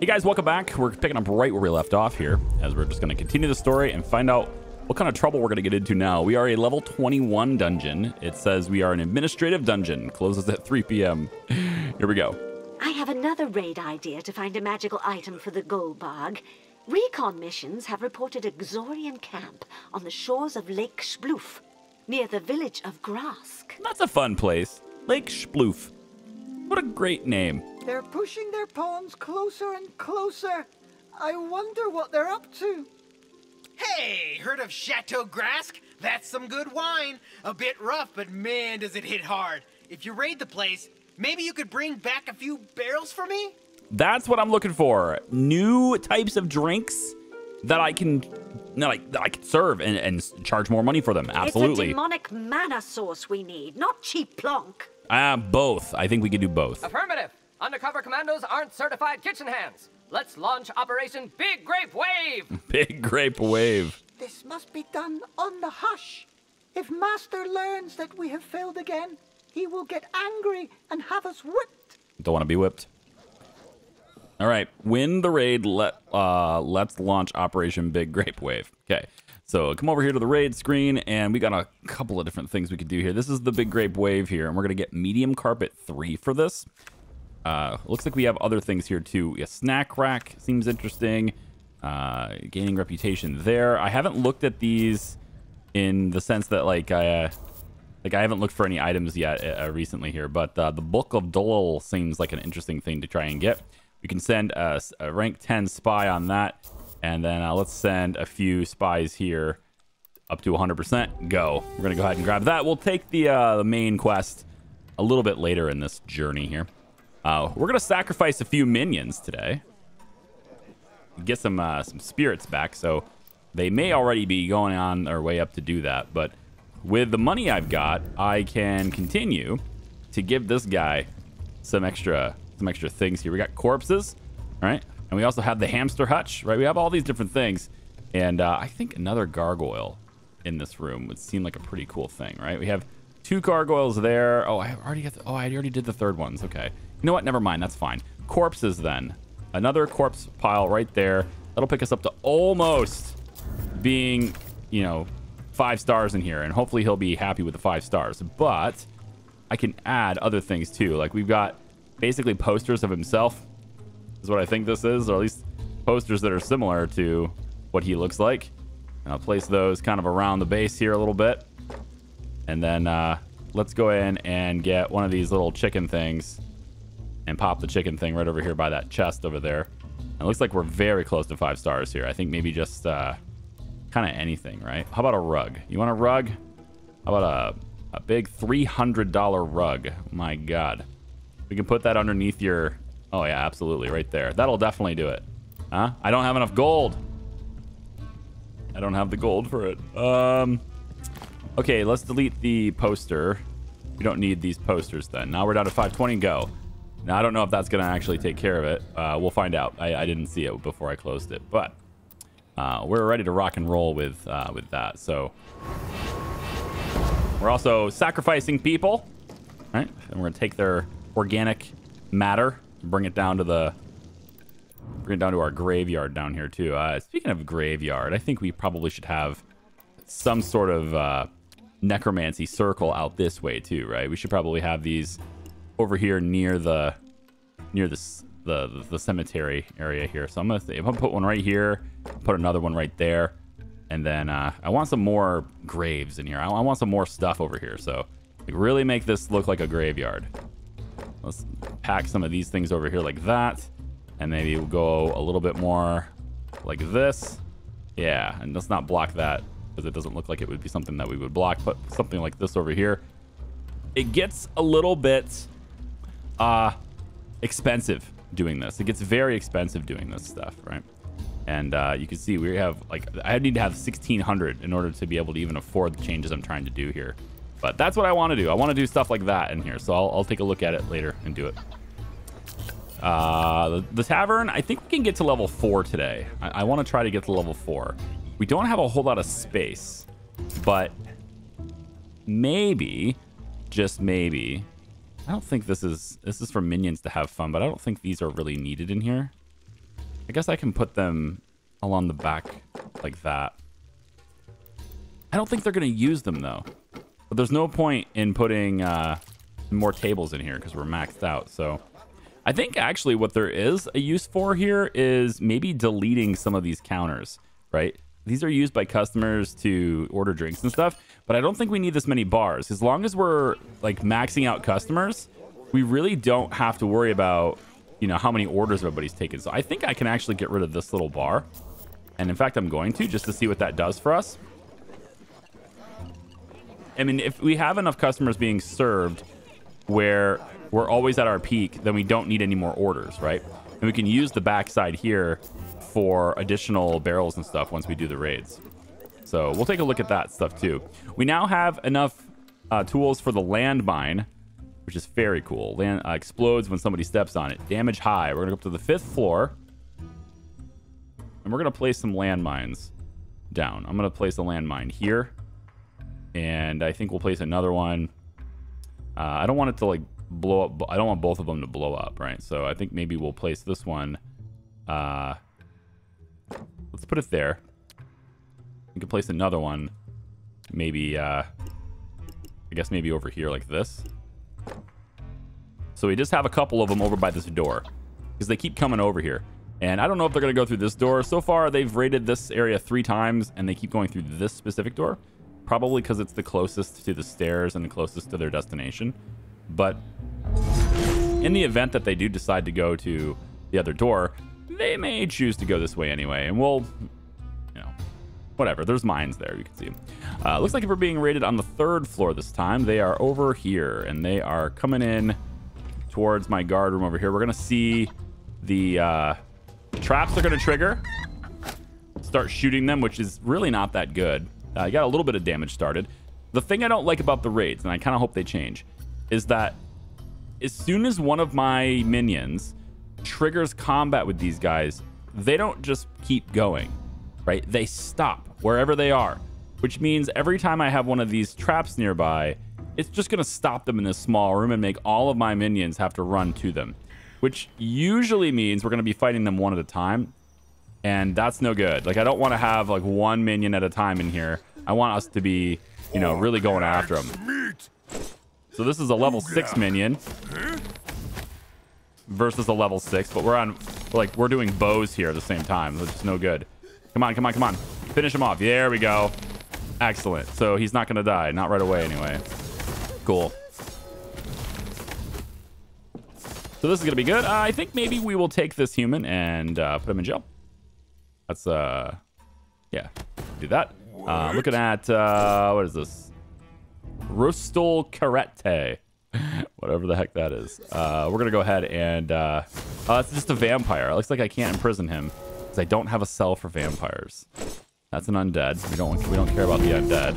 Hey guys, welcome back. We're picking up right where we left off here, as we're just going to continue the story and find out what kind of trouble we're going to get into now. We are a level 21 dungeon. It says we are an administrative dungeon. Closes at 3 p.m. Here we go. I have another raid idea to find a magical item for the Goldbog. Recon missions have reported a Xorian camp on the shores of Lake Sploof, near the village of Grask. That's a fun place. Lake Sploof. What a great name. They're pushing their pawns closer and closer. I wonder what they're up to. Hey, heard of Chateau Grask? That's some good wine. A bit rough, but man, does it hit hard. If you raid the place, maybe you could bring back a few barrels for me? That's what I'm looking for. New types of drinks that I can serve and charge more money for them. Absolutely. It's a demonic mana source we need, not cheap plonk. Both. I think we could do both. Affirmative. Undercover commandos aren't certified kitchen hands. Let's launch Operation Big Grape Wave. Big Grape Wave. This must be done on the hush. If Master learns that we have failed again, he will get angry and have us whipped. Don't want to be whipped. All right. Win the raid. Let's launch Operation Big Grape Wave. Okay. So come over here to the raid screen, and we got a couple of different things we could do here. This is the Big Grape Wave here, and we're going to get medium carpet 3 for this. Looks like we have other things here too. A snack rack seems interesting. Gaining reputation there. I haven't looked at these in the sense that I haven't looked for any items yet recently here, but the Book of Dole seems like an interesting thing to try and get. We can send a rank 10 spy on that, and then let's send a few spies here up to 100%. Go. We're gonna go ahead and grab that. We'll take the main quest a little bit later in this journey here. We're gonna sacrifice a few minions today. Get some spirits back, so they may already be going on their way up to do that. But with the money I've got, I can continue to give this guy some extra things here. We got corpses, right? And we also have the hamster hutch, right? We have all these different things, and I think another gargoyle in this room would seem like a pretty cool thing, right? We have 2 gargoyles there. Oh, I already did the third ones. Okay. You know what? Never mind. That's fine. Corpses then. Another corpse pile right there. That'll pick us up to almost being, 5 stars in here. And hopefully he'll be happy with the 5 stars. But I can add other things too. Like we've got basically posters of himself is what I think this is. Or at least posters that are similar to what he looks like. And I'll place those kind of around the base here a little bit. And then let's go in and get one of these little chicken things and pop the chicken thing right over here by that chest over there. And it looks like we're very close to 5 stars here. I think maybe just kind of anything, right? How about a rug? You want a rug? How about a big $300 rug? My God. We can put that underneath your... Oh, yeah, absolutely. Right there. That'll definitely do it. Huh? I don't have enough gold. I don't have the gold for it. Okay, let's delete the poster. We don't need these posters then. Now we're down to 520. Go. Now, I don't know if that's going to actually take care of it. We'll find out. I didn't see it before I closed it, but we're ready to rock and roll with that. So we're also sacrificing people, right? And we're going to take their organic matter, bring it down to our graveyard down here too. Speaking of graveyard, I think we probably should have some sort of necromancy circle out this way too, right? We should probably have these over here near the cemetery area here. So I'm gonna put one right here, put another one right there, and then I want some more graves in here. I want some more stuff over here. So like, really make this look like a graveyard. Let's pack some of these things over here like that, and maybe we'll go a little bit more like this. Yeah, and let's not block that because it doesn't look like it would be something that we would block. Put something like this over here. It gets a little bit expensive doing this. It gets very expensive doing this stuff, right? And you can see we have I need to have 1,600 in order to be able to even afford the changes I'm trying to do here. But that's what I want to do. I want to do stuff like that in here. So I'll take a look at it later and do it. The tavern, I think we can get to level 4 today. I want to try to get to level 4. We don't have a whole lot of space, but maybe, just maybe, I don't think this is for minions to have fun, but I don't think these are really needed in here. I guess I can put them along the back like that. I don't think they're going to use them, though. But there's no point in putting more tables in here because we're maxed out. So I think actually what there is a use for here is maybe deleting some of these counters, right? These are used by customers to order drinks and stuff, but I don't think we need this many bars. As long as we're like maxing out customers, we really don't have to worry about, you know, how many orders everybody's taken. So I think I can actually get rid of this little bar. And in fact, I'm going to just to see what that does for us. I mean, if we have enough customers being served where we're always at our peak, then we don't need any more orders, right? And we can use the backside here for additional barrels and stuff once we do the raids. So we'll take a look at that stuff too. We now have enough tools for the landmine, which is very cool. Land explodes when somebody steps on it. Damage high. We're gonna go up to the 5th floor, and we're gonna place some landmines down. I'm gonna place a landmine here, and I think we'll place another one. I don't want it to like blow up. I don't want both of them to blow up, right? So I think maybe we'll place this one. Let's put it there. We can place another one. Maybe, I guess maybe over here like this. So we just have a couple of them over by this door because they keep coming over here. And I don't know if they're going to go through this door. So far, they've raided this area 3 times, and they keep going through this specific door. Probably because it's the closest to the stairs and the closest to their destination. But in the event that they do decide to go to the other door, they may choose to go this way anyway. And we'll, you know, whatever. There's mines there. You can see them. Looks like we're being raided on the 3rd floor this time. They are over here, and they are coming in towards my guard room over here. We're going to see the traps are going to trigger. Start shooting them, which is really not that good. I got a little bit of damage started. The thing I don't like about the raids, and I kind of hope they change, is that as soon as one of my minions triggers combat with these guys, they don't just keep going, right? They stop wherever they are, which means every time I have one of these traps nearby, it's just going to stop them in this small room and make all of my minions have to run to them, which usually means we're going to be fighting them one at a time. And that's no good. Like, I don't want to have like one minion at a time in here. I want us to be, you know, really going after them. So this is a level 6 minion versus a level 6, but we're doing bows here at the same time, which is no good. Come on, come on, come on. Finish him off. There we go. Excellent. So he's not going to die. Not right away anyway. Cool. So this is going to be good. I think maybe we will take this human and put him in jail. That's, yeah, do that. Looking at, what is this? Rostal Karate. Whatever the heck that is. We're going to go ahead and, it's just a vampire. It looks like I can't imprison him because I don't have a cell for vampires. That's an undead. We don't care about the undead.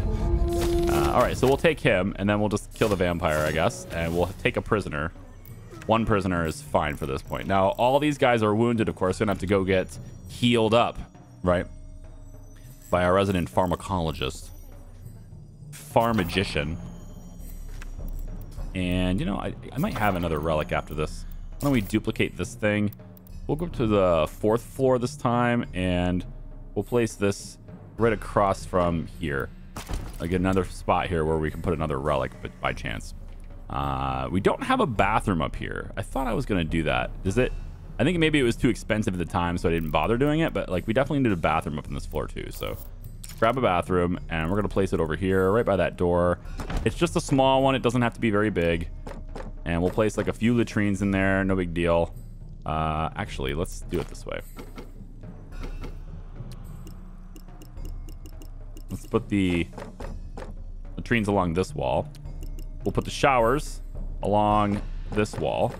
All right, so we'll take him and then we'll just kill the vampire, I guess. And we'll take a prisoner. One prisoner is fine for this point. Now, all these guys are wounded, of course. We're going to have to go get healed up, right? By our resident pharmacologist. Pharmagician. And, you know, I might have another relic after this. Why don't we duplicate this thing? We'll go to the 4th floor this time, and we'll place this right across from here. I get another spot here where we can put another relic, but by chance. We don't have a bathroom up here. I thought I was going to do that. Is it? I think maybe it was too expensive at the time, so I didn't bother doing it. But like, we definitely need a bathroom up in this floor too. So grab a bathroom, and we're going to place it over here, right by that door. It's just a small one. It doesn't have to be very big. And we'll place like a few latrines in there. No big deal. Actually, let's do it this way. Let's put the latrines along this wall. We'll put the showers along this wall.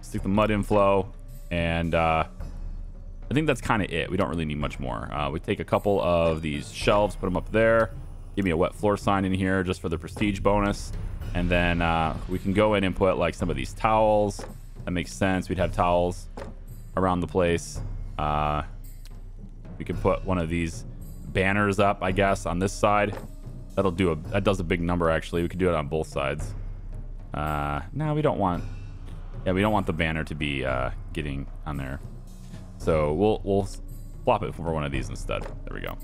Stick the mud inflow, and I think that's kind of it. We don't really need much more. We take a couple of these shelves, put them up there. Give me a wet floor sign in here just for the prestige bonus. And then we can go in and put like some of these towels. That makes sense. We'd have towels around the place. We could put one of these banners up, I guess, on this side. That does a big number, actually. We could do it on both sides. No, we don't want... Yeah, we don't want the banner to be getting on there. So we'll flop it for one of these instead. There we go.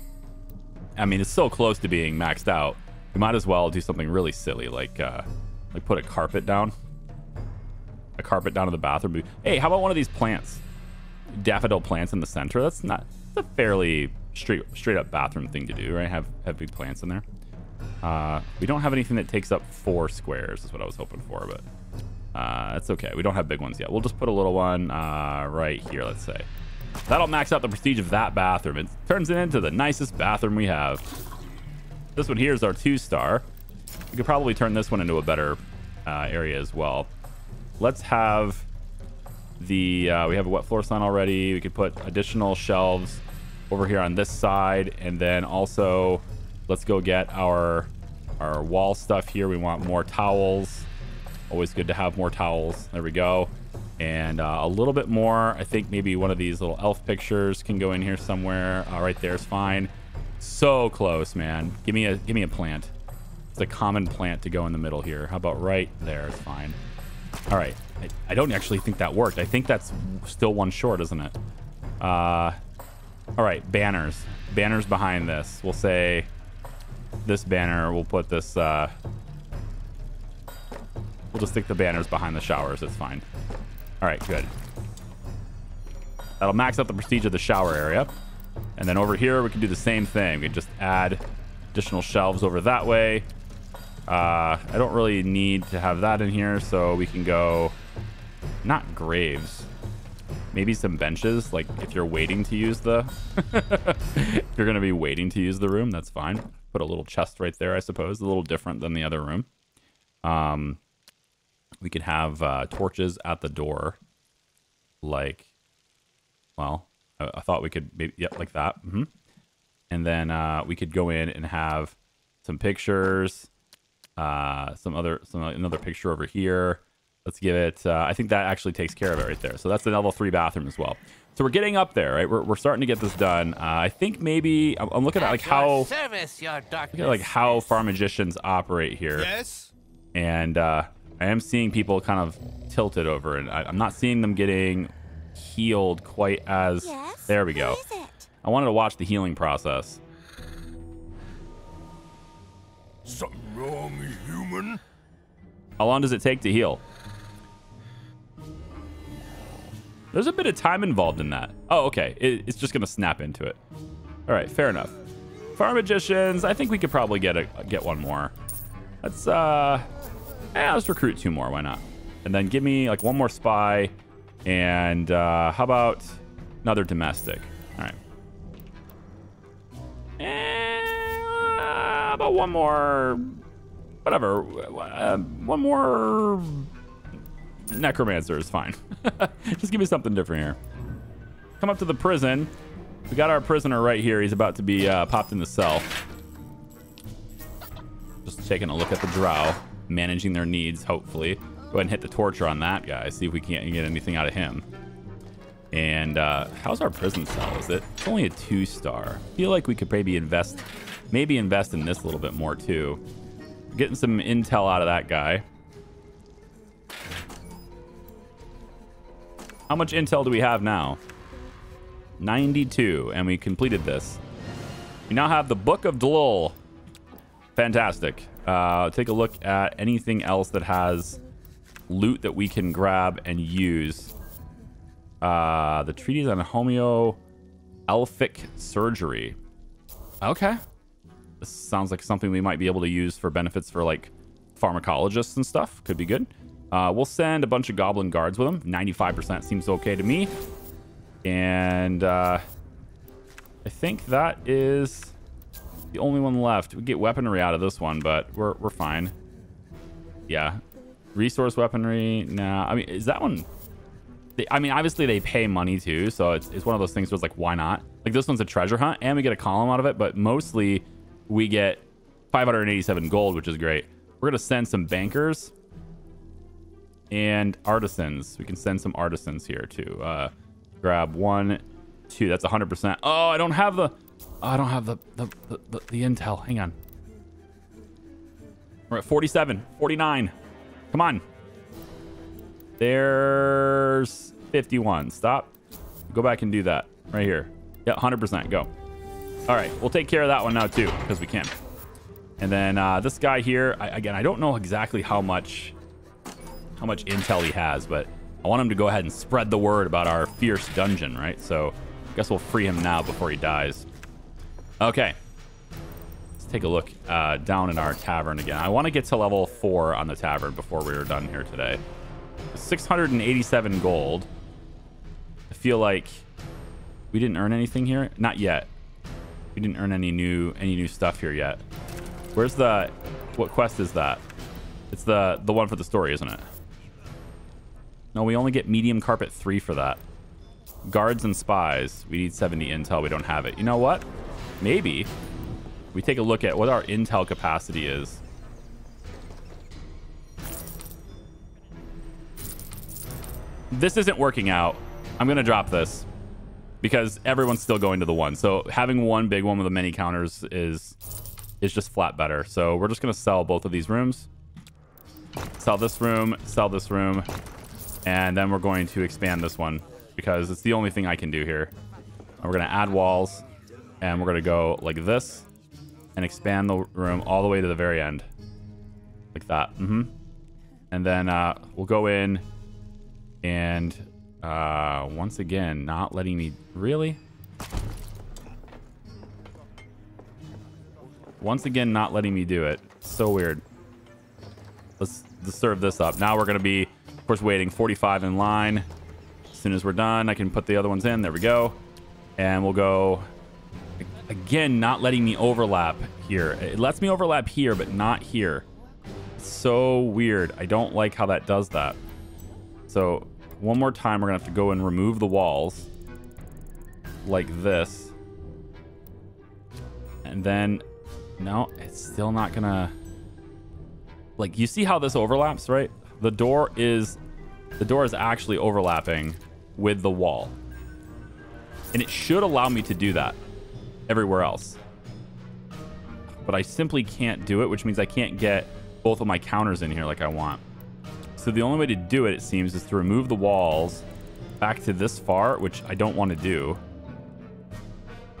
I mean, it's so close to being maxed out. We might as well do something really silly, like put a carpet down. A carpet down in the bathroom. Hey, how about one of these plants? Daffodil plants in the center. That's a fairly straight up bathroom thing to do, right? Have big plants in there. We don't have anything that takes up 4 squares, is what I was hoping for, but that's okay. We don't have big ones yet. We'll just put a little one right here, let's say. That'll max out the prestige of that bathroom. It turns it into the nicest bathroom we have. This one here is our 2-star. We could probably turn this one into a better area as well. Let's have the we have a wet floor sign already. We could put additional shelves over here on this side, and then also let's go get our wall stuff here. We want more towels. Always good to have more towels. There we go. And a little bit more. I think maybe one of these little elf pictures can go in here somewhere. Right there is fine. So close, man. Give me a plant. It's a common plant to go in the middle here. How about right there is fine. All right. I don't actually think that worked. I think that's still one short, isn't it? All right, banners. Banners behind this. We'll say this banner. We'll put this. We'll just stick the banners behind the showers. It's fine. All right, good. That'll max out the prestige of the shower area. And then over here, we can do the same thing. We can just add additional shelves over that way. I don't really need to have that in here, so we can go not graves, maybe some benches, like if you're waiting to use the if you're going to be waiting to use the room, that's fine. Put a little chest right there, I suppose. A little different than the other room. We could have torches at the door, like, well, I thought we could maybe, yeah, like that. And then we could go in and have some pictures, another picture over here. Let's give it, I think that actually takes care of it right there. So that's the level 3 bathroom as well. So we're getting up there, right? We're starting to get this done. I think maybe I'm looking at like how how farm magicians operate here. Yes. And I am seeing people kind of tilted over, and I'm not seeing them getting healed quite as. Yes? There we go. Who is it? I wanted to watch the healing process. Something wrong, human? How long does it take to heal? There's a bit of time involved in that. Oh, okay. It's just gonna snap into it. All right, fair enough. Farm magicians. I think we could probably get one more. Let's recruit 2 more. Why not? And then give me like 1 more spy, and how about another domestic? All right. And how about 1 more? Whatever. 1 more necromancer is fine. Just give me something different here. Come up to the prison. We got our prisoner right here. He's about to be popped in the cell. Just taking a look at the drow, managing their needs, hopefully. Go ahead and hit the torture on that guy. See if we can't get anything out of him. And how's our prison cell? It's only a 2-star. I feel like we could maybe invest in this a little bit more too. Getting some intel out of that guy. How much intel do we have now? 92, and we completed this. We now have the Book of Dlul. Fantastic. Take a look at anything else that has loot that we can grab and use. The treatise on homeopathic surgery. Okay. This sounds like something we might be able to use for benefits for like pharmacologists and stuff. Could be good. We'll send a bunch of goblin guards with them. 95% seems okay to me. And I think that is the only one left. We get weaponry out of this one, but we're fine. Yeah. Resource weaponry. Nah. I mean, is that one? I mean, obviously they pay money too, so it's one of those things where it's like, why not? Like this one's a treasure hunt, and we get a column out of it, but mostly we get 587 gold, which is great. We're gonna send some bankers and artisans. We can send some artisans here too. Grab 1, 2. That's 100%. Oh, I don't have the intel. Hang on. We're at 47, 49. Come on. There's 51. Stop. Go back and do that right here. Yeah, 100%. Go. All right, we'll take care of that one now too, because we can. And then this guy here, again, I don't know exactly how much intel he has, but I want him to go ahead and spread the word about our fierce dungeon, right? So I guess we'll free him now before he dies. Okay. Let's take a look down in our tavern again. I want to get to level 4 on the tavern before we're done here today. 687 gold. I feel like we didn't earn anything here. Not yet. We didn't earn any new stuff here yet. Where's the... What quest is that? It's the one for the story, isn't it? No, we only get medium carpet 3 for that. Guards and spies. We need 70 intel. We don't have it. You know what? Maybe we take a look at what our intel capacity is. This isn't working out. I'm going to drop this because everyone's still going to the one. So having one big one with the many counters is just flat better. So we're just going to sell both of these rooms. Sell this room, and then we're going to expand this one because it's the only thing I can do here. And we're going to add walls, and we're going to go like this and expand the room all the way to the very end. Like that. And then we'll go in and once again, not letting me... Really? Once again, not letting me do it. So weird. Let's serve this up. Now we're going to be, of course, waiting 45 in line. As soon as we're done, I can put the other ones in. There we go. And we'll go... Again, not letting me overlap here. It lets me overlap here, but not here. So weird. I don't like how that does that. So one more time, we're going to have to go and remove the walls. Like this. And then... No, it's still not going to... Like, you see how this overlaps, right? The door is actually overlapping with the wall. And it should allow me to do that everywhere else. But I simply can't do it, which means I can't get both of my counters in here like I want. So the only way to do it, it seems, is to remove the walls back to this far, which I don't want to do.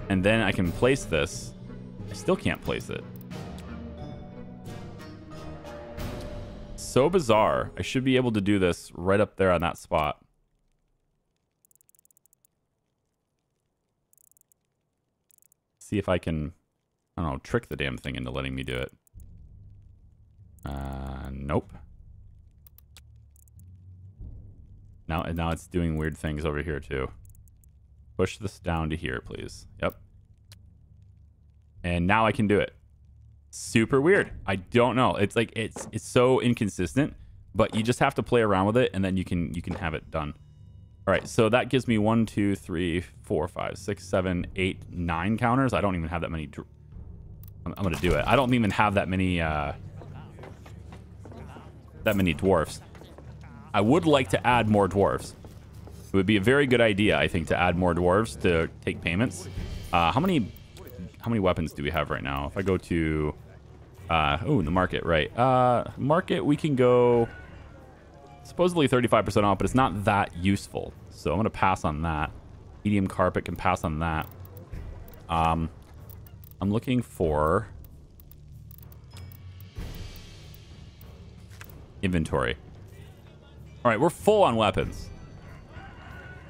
And then I can place this. I still can't place it. So bizarre. I should be able to do this right up there on that spot. See if I can, I don't know, trick the damn thing into letting me do it. Nope. Now it's doing weird things over here too. Push this down to here, please. Yep. And now I can do it. Super weird. I don't know. It's like it's so inconsistent, but you just have to play around with it, and then you can have it done. All right, so that gives me 1, 2, 3, 4, 5, 6, 7, 8, 9 counters. I don't even have that many. I'm gonna do it. I don't even have that many dwarfs. I would like to add more dwarves. It would be a very good idea, I think, to add more dwarves to take payments. How many weapons do we have right now? If I go to the market, right? Market, we can go supposedly 35% off, but it's not that useful. So I'm going to pass on that. Medium carpet can pass on that. I'm looking for inventory. All right, we're full on weapons.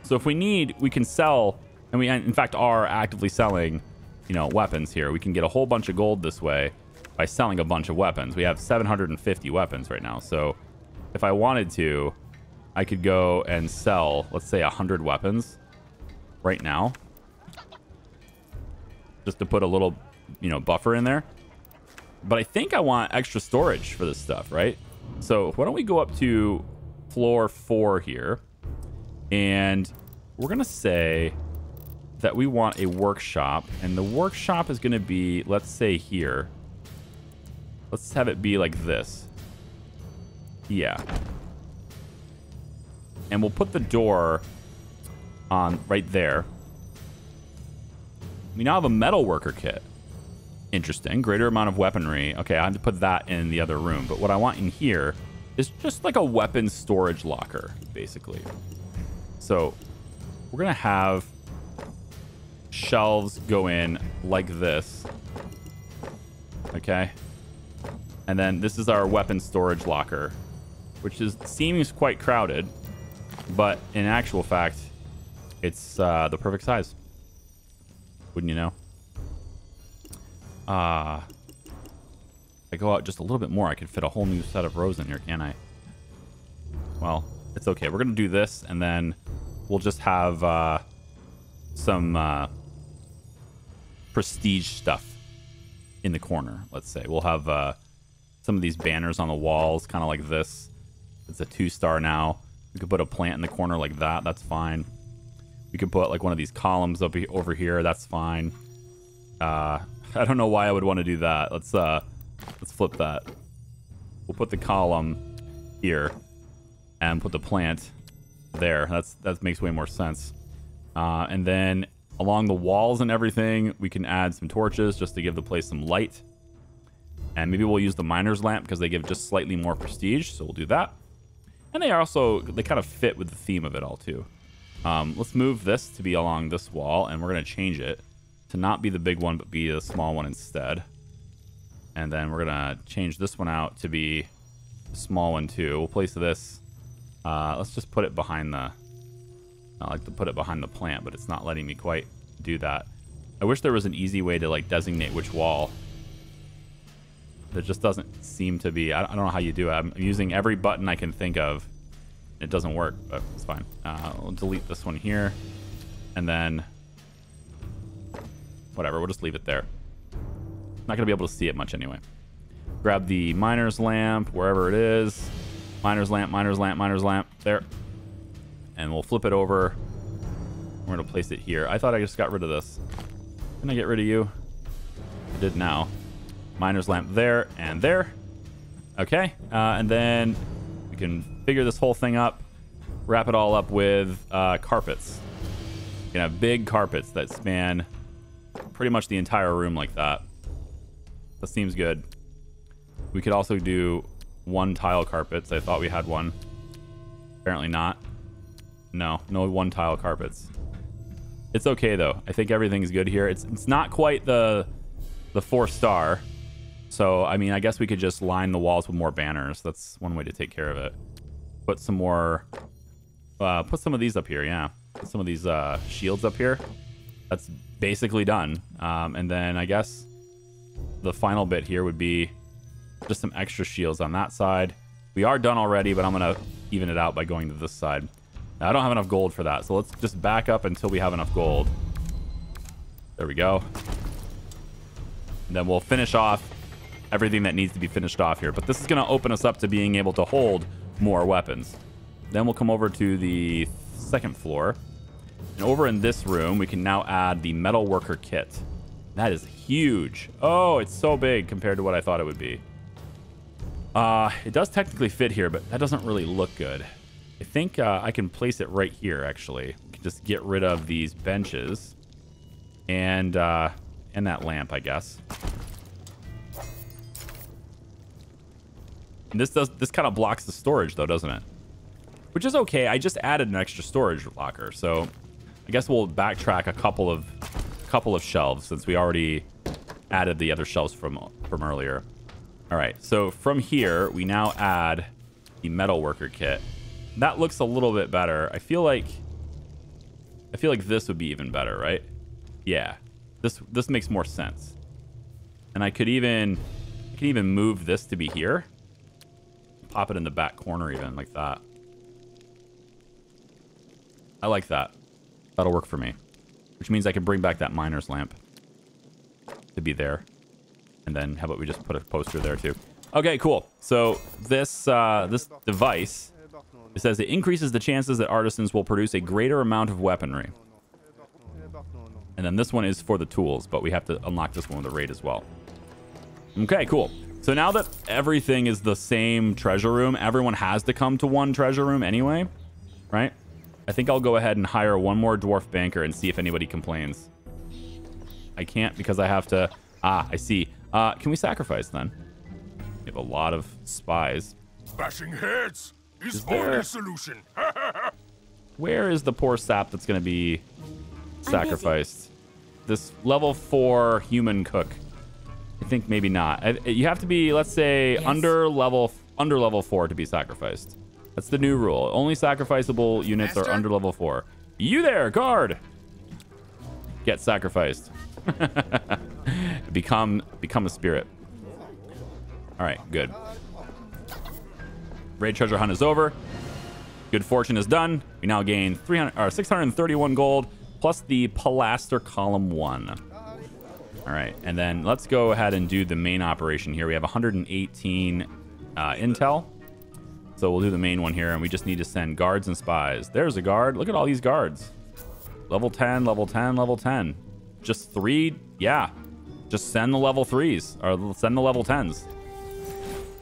So if we need, we can sell, and we in fact are actively selling, you know, weapons here. We can get a whole bunch of gold this way by selling a bunch of weapons. We have 750 weapons right now. So if I wanted to, I could go and sell, let's say 100 weapons right now. Just to put a little, you know, buffer in there. But I think I want extra storage for this stuff, right? So why don't we go up to floor 4 here. And we're going to say that we want a workshop. And the workshop is going to be, let's say here. Let's have it be like this. Yeah. And we'll put the door on right there. We now have a metal worker kit. Interesting. Greater amount of weaponry. Okay, I have to put that in the other room. But what I want in here is just like a weapon storage locker, basically. So we're going to have shelves go in like this. Okay. And then this is our weapon storage locker, which seems quite crowded, but in actual fact, it's the perfect size. Wouldn't you know? If I go out just a little bit more, I could fit a whole new set of rows in here, can't I? Well, it's okay. We're going to do this, and then we'll just have some prestige stuff in the corner, let's say. We'll have some of these banners on the walls, kind of like this. It's a 2-star now. We could put a plant in the corner like that. That's fine. We could put like one of these columns over here. That's fine. I don't know why I would want to do that. Let's flip that. We'll put the column here and put the plant there. That makes way more sense. And then along the walls and everything, we can add some torches just to give the place some light. And maybe we'll use the miner's lamp because they give just slightly more prestige. So we'll do that. And they kind of fit with the theme of it all too. Let's move this to be along this wall, and we're going to change it to not be the big one, but be the small one instead. And then we're going to change this one out to be a small one too. We'll place this. Let's just put it behind the... I like to put it behind the plant, but it's not letting me quite do that. I wish there was an easy way to like designate which wall. There just doesn't seem to be. I don't know how you do it. I'm using every button I can think of. It doesn't work, but it's fine. We'll delete this one here. And then... whatever, we'll just leave it there. Not going to be able to see it much anyway. Grab the miner's lamp, wherever it is. Miner's lamp, miner's lamp, miner's lamp. There. And we'll flip it over. We're going to place it here. I thought I just got rid of this. Can I get rid of you? I did now. Miner's lamp there and there. Okay. And then we can figure this whole thing up. Wrap it all up with carpets. You can have big carpets that span pretty much the entire room like that. That seems good. We could also do 1 tile carpets. I thought we had one. Apparently not. No 1 tile carpets. It's okay though. I think everything's good here. It's not quite the 4-star. So I mean, I guess we could just line the walls with more banners. That's one way to take care of it. Put some more. Put some of these up here. Yeah. Put some of these shields up here. That's basically done. And then I guess the final bit here would be just some extra shields on that side. We are done already, but I'm going to even it out by going to this side. Now, I don't have enough gold for that, so let's just back up until we have enough gold. There we go. And then we'll finish off everything that needs to be finished off here. But this is going to open us up to being able to hold more weapons. Then we'll come over to the 2nd floor. And over in this room, we can now add the metal worker kit. That is huge. Oh, it's so big compared to what I thought it would be. It does technically fit here, but that doesn't really look good. I think I can place it right here, actually. We can just get rid of these benches. And that lamp, I guess. And this kind of blocks the storage, though, doesn't it? Which is okay. I just added an extra storage locker, so I guess we'll backtrack a couple of shelves since we already added the other shelves from earlier. All right, so from here we now add the metal worker kit. That looks a little bit better. I feel like this would be even better, right? Yeah, this makes more sense. And I can even move this to be here. Pop it in the back corner even like that. I like that. That'll work for me. Which means I can bring back that miner's lamp to be there. And then how about we just put a poster there too? Okay, cool. So this device, it says it increases the chances that artisans will produce a greater amount of weaponry. And then this one is for the tools, but we have to unlock this one with a raid as well. Okay, cool. So now that everything is the same treasure room, everyone has to come to one treasure room anyway, right? I think I'll go ahead and hire one more dwarf banker and see if anybody complains. I can't because I have to... Ah, I see. Can we sacrifice then? We have a lot of spies. Bashing heads is there... only solution. Where is the poor sap that's going to be sacrificed? This level 4 human cook. I think maybe not. You have to be, let's say, under level 4 to be sacrificed. That's the new rule. Only sacrificable units are under level 4. You there, guard! Get sacrificed. Become a spirit. All right, good. Raid treasure hunt is over. Good fortune is done. We now gain 631 gold plus the Pilaster column 1. All right, and then let's go ahead and do the main operation here. We have 118 intel. So we'll do the main one here, and we just need to send guards and spies. There's a guard. Look at all these guards. Level 10, level 10, level 10. Just 3, yeah. Just send the level 3s, or send the level 10s.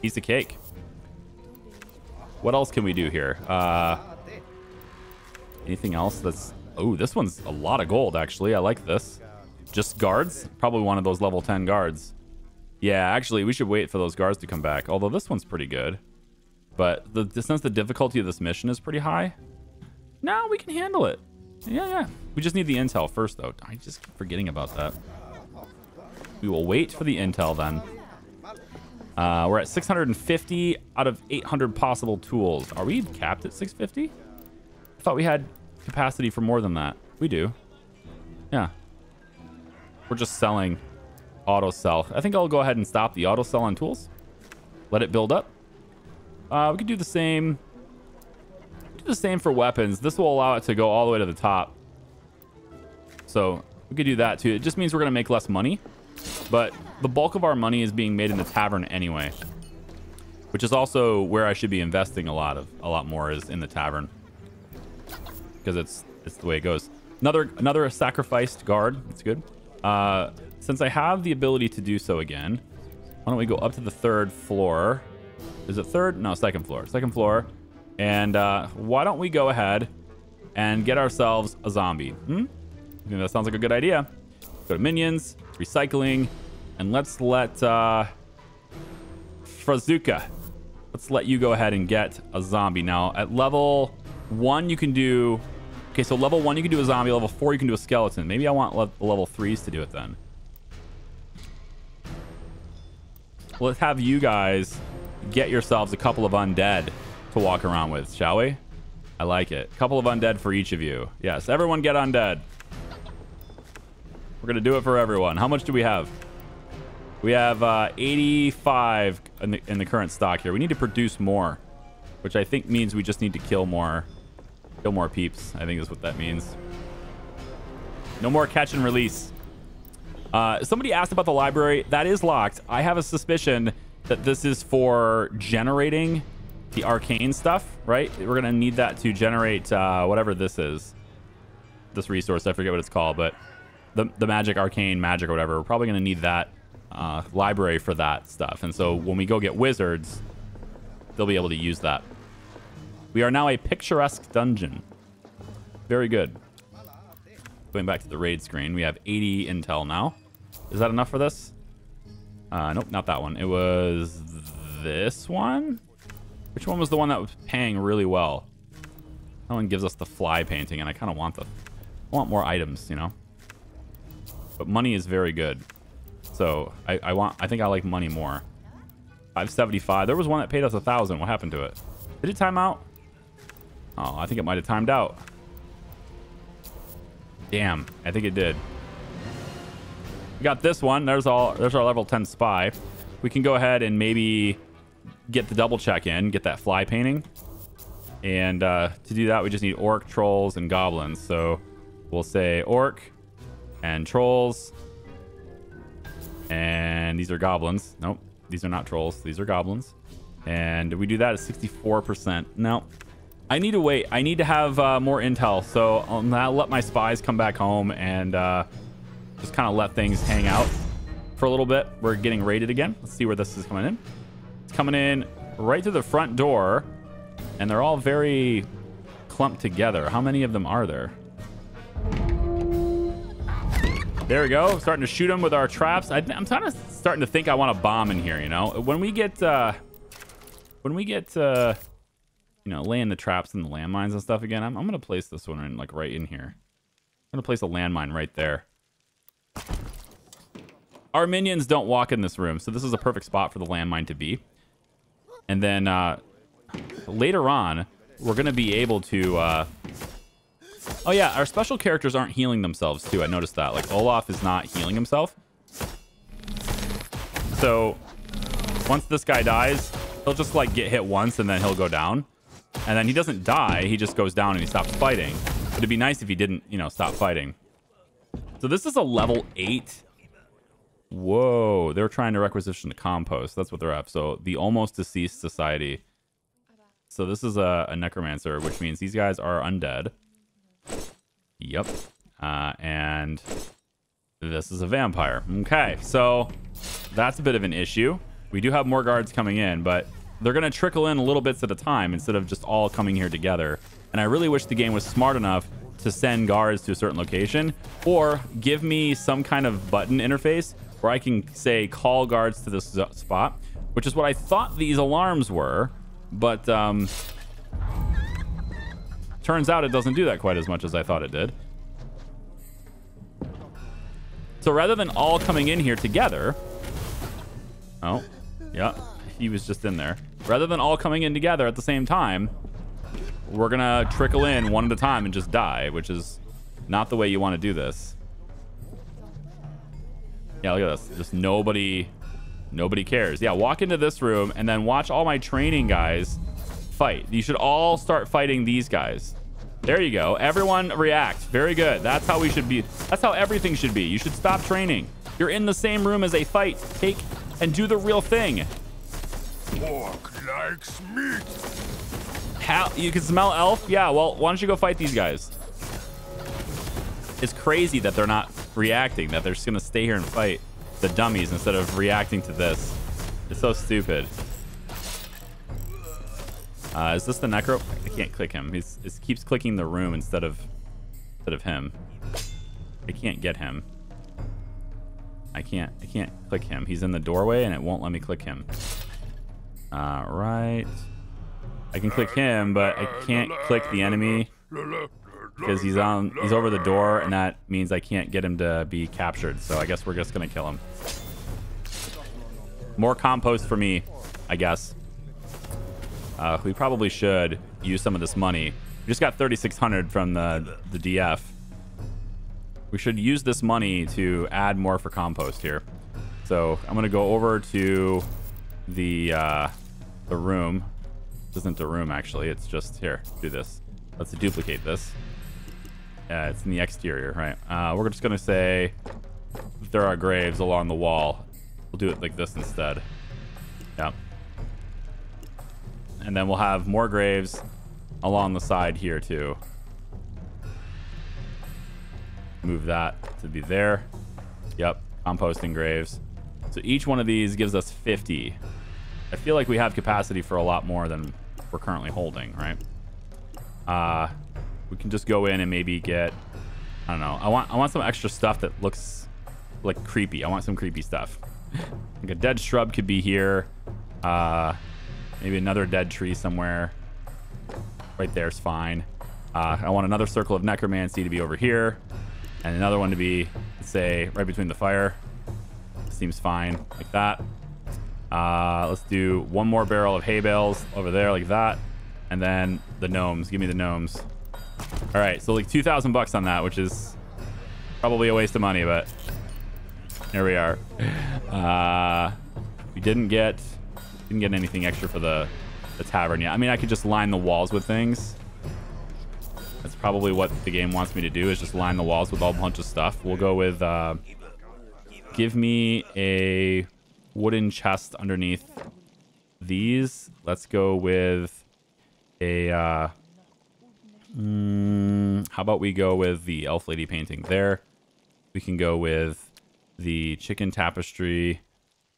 Piece of cake. What else can we do here? Anything else that's... Oh, this one's a lot of gold, actually. I like this. Just guards? Probably one of those level 10 guards. Yeah, actually, we should wait for those guards to come back. Although this one's pretty good. But since the difficulty of this mission is pretty high, no, we can handle it. Yeah. We just need the intel first, though. I just keep forgetting about that. We will wait for the intel, then. We're at 650 out of 800 possible tools. Are we capped at 650? I thought we had capacity for more than that. We do. Yeah. We're just selling auto sell. I think I'll go ahead and stop the auto sell on tools. Let it build up. We could do the same. Do the same for weapons. This will allow it to go all the way to the top. So we could do that too. It just means we're going to make less money. But the bulk of our money is being made in the tavern anyway. Which is also where I should be investing a lot more is in the tavern. Because it's the way it goes. Another sacrificed guard. It's good. Since I have the ability to do so again, why don't we go up to the 3rd floor? Is it 3rd? No, 2nd floor. 2nd floor. And why don't we go ahead and get ourselves a zombie? I think that sounds like a good idea. Go to minions, recycling, and let's let Frazuka. Let's let you go ahead and get a zombie. Now, at level 1, you can do... Okay, so level 1, you can do a zombie. Level 4, you can do a skeleton. Maybe I want the level 3s to do it then. Let's have you guys get yourselves a couple of undead to walk around with, shall we? I like it. A couple of undead for each of you. Yes, everyone get undead. We're going to do it for everyone. How much do we have? We have 85 in the current stock here. We need to produce more, which I think means we just need to kill more peeps. I think is what that means. No more catch and release. Somebody asked about the library. That is locked. I have a suspicion that this is for generating the arcane stuff, right? We're going to need that to generate whatever this is. This resource, I forget what it's called, but the magic, arcane magic or whatever, we're probably going to need that library for that stuff. And so when we go get wizards, they'll be able to use that. We are now a picturesque dungeon. Very good. Going back to the raid screen, we have 80 intel now. Is that enough for this? Nope, not that one. It was this one? Which one was the one that was paying really well? That one gives us the fly painting, and I kind of want I want more items, you know? But money is very good. So I think I like money more. 575. There was one that paid us 1,000. What happened to it? Did it time out? Oh, I think it might have timed out. Damn, I think it did. We got this one. There's our level 10 spy. We can go ahead and maybe get the double check in, get that fly painting. And to do that, we just need orc, trolls, and goblins. So we'll say orc and trolls. And these are goblins. Nope, these are not trolls. These are goblins. And we do that at 64%. No, I need to wait. I need to have more intel. So I'll let my spies come back home and just kind of let things hang out for a little bit. We're getting raided again. Let's see where this is coming in. It's coming in right through the front door. And they're all very clumped together. How many of them are there? There we go. Starting to shoot them with our traps. I'm starting to think I want a bomb in here, you know? When we get you know, laying the traps and the landmines and stuff again, I'm gonna place this one in like right in here. I'm gonna place a landmine right there. Our minions don't walk in this room, so this is a perfect spot for the landmine to be. And then later on, we're gonna be able to. Oh yeah, our special characters aren't healing themselves too. I noticed that. Like Olaf is not healing himself. So once this guy dies, he'll just like get hit once and then he'll go down. And then he doesn't die, he just goes down and he stops fighting. But it'd be nice if he didn't, you know, stop fighting. So this is a level 8. Whoa, they're trying to requisition the compost. That's what they're at. So the almost deceased society. So this is a necromancer, which means these guys are undead. Yep. And this is a vampire. Okay, so that's a bit of an issue. We do have more guards coming in, but they're going to trickle in a little bits at a time instead of just all coming here together. And I really wish the game was smart enough to send guards to a certain location or give me some kind of button interface where I can say call guards to this spot, which is what I thought these alarms were. But turns out it doesn't do that quite as much as I thought it did. So rather than all coming in here together... Oh, yeah, he was just in there. Rather than all coming in together at the same time, we're going to trickle in one at a time and just die, which is not the way you want to do this. Yeah, look at this. Just nobody cares. Yeah, walk into this room and then watch all my training guys fight. You should all start fighting these guys. There you go. Everyone react. Very good. That's how we should be. That's how everything should be. You should stop training. You're in the same room as a fight. Take and do the real thing. Pork likes meat. How you can smell elf? Yeah, well, why don't you go fight these guys? It's crazy that they're not reacting, that they're just gonna stay here and fight the dummies instead of reacting to this. It's so stupid. Is this the necro? I can't click him. It keeps clicking the room instead of him. I can't get him. I can't click him. He's in the doorway and it won't let me click him. Right. I can click him, but I can't click the enemy because he's over the door, and that means I can't get him to be captured. So I guess we're just gonna kill him. More compost for me, I guess. We probably should use some of this money. We just got 3,600 from the DF. We should use this money to add more for compost here. So I'm gonna go over to the room. This isn't a room actually. It's just here. Do this. Let's duplicate this. Yeah, it's in the exterior, right? We're just gonna say if there are graves along the wall, we'll do it like this instead. Yeah. And then we'll have more graves along the side here too. Move that to be there. Yep, composting graves. So each one of these gives us 50. I feel like we have capacity for a lot more than we're currently holding, right? We can just go in and maybe get, I don't know. I want some extra stuff that looks like creepy. I want some creepy stuff. Like a dead shrub could be here. Maybe another dead tree somewhere. Right there's fine. I want another circle of necromancy to be over here. And another one to be, say, right between the fire. Seems fine, like that. Let's do one more barrel of hay bales over there, like that. And then the gnomes. Give me the gnomes. All right, so like 2,000 bucks on that, which is probably a waste of money, but here we are. We didn't get anything extra for the tavern yet. I mean, I could just line the walls with things. That's probably what the game wants me to do, is just line the walls with a bunch of stuff. We'll go with, give me a wooden chest underneath these. Let's go with a, how about we go with the elf lady painting there. We can go with the chicken tapestry.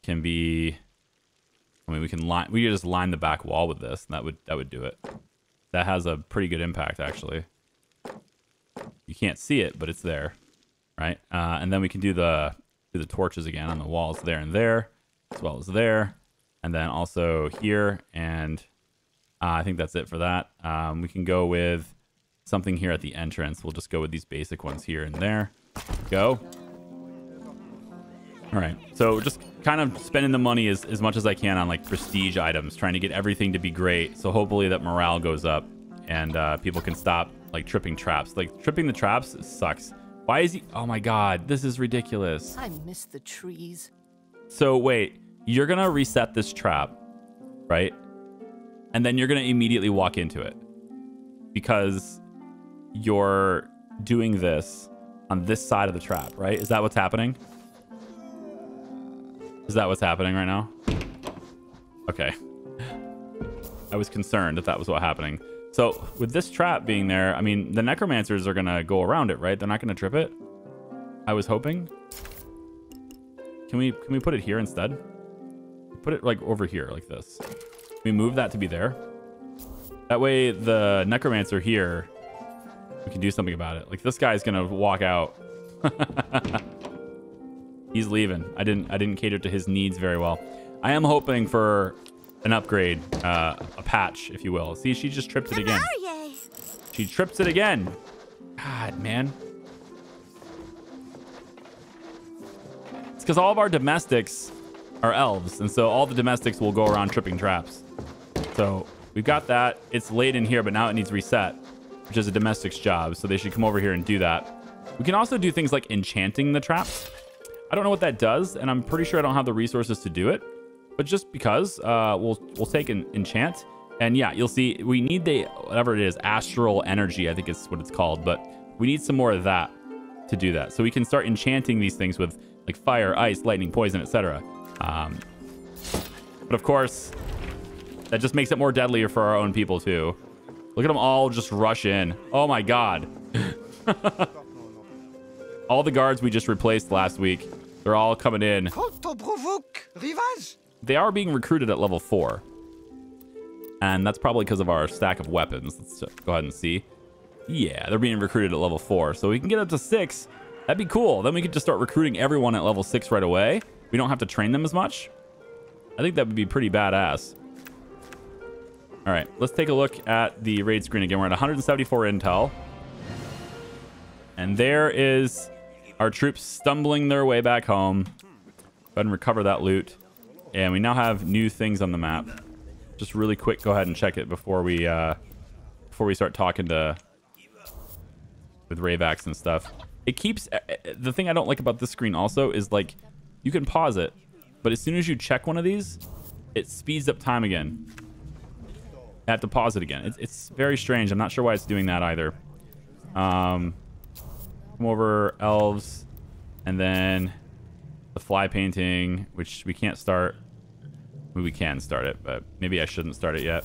Can be, I mean, we can just line the back wall with this, and that would do it. That has a pretty good impact, actually. You can't see it, but it's there, right? And then we can do the torches again on the walls there and there, as well as there, and then also here and I think that's it for that. We can go with something here at the entrance. We'll just go with these basic ones here and there. Go. All right. So just kind of spending the money as much as I can on like prestige items, trying to get everything to be great. So hopefully that morale goes up and people can stop like tripping traps. Like tripping the traps sucks. Why is he? Oh my God, this is ridiculous. I miss the trees. So wait, you're going to reset this trap, right? And then you're going to immediately walk into it because you're doing this on this side of the trap, right? Is that what's happening? Is that what's happening right now? Okay. I was concerned that was what happening. So with this trap being there, I mean, the necromancers are going to go around it, right? They're not going to trip it. I was hoping. Can we put it here instead? Put it like over here like this. We move that to be there. That way the necromancer here, we can do something about it. Like this guy's going to walk out. He's leaving. I didn't cater to his needs very well. I am hoping for an upgrade, a patch, if you will. See, she just tripped it again. She trips it again. God, man. It's because all of our domestics are elves, and so all the domestics will go around tripping traps. So we've got that. It's late in here, but now it needs reset, which is a domestic's job. So they should come over here and do that. We can also do things like enchanting the traps. I don't know what that does, and I'm pretty sure I don't have the resources to do it. But just because, we'll take an enchant. And yeah, you'll see we need the, whatever it is, astral energy, I think is what it's called. But we need some more of that to do that. So we can start enchanting these things with like fire, ice, lightning, poison, etc. But of course, that just makes it more deadlier for our own people too. Look at them all just rush in. Oh my God. All the guards we just replaced last week, they're all coming in. They are being recruited at level 4. And that's probably because of our stack of weapons. Let's go ahead and see. Yeah, they're being recruited at level 4. So we can get up to 6. That'd be cool. Then we could just start recruiting everyone at level 6 right away. We don't have to train them as much. I think that would be pretty badass. All right, let's take a look at the raid screen again. We're at 174 intel. And there is our troops stumbling their way back home. Go ahead and recover that loot. And we now have new things on the map. Just really quick, go ahead and check it before we start talking with Rayvax and stuff. It keeps, the thing I don't like about this screen also is like, you can pause it, but as soon as you check one of these, it speeds up time again. I have to pause it again. It's very strange. I'm not sure why it's doing that either. Come over elves, and then the fly painting, which we can't start. We can start it, but maybe I shouldn't start it yet.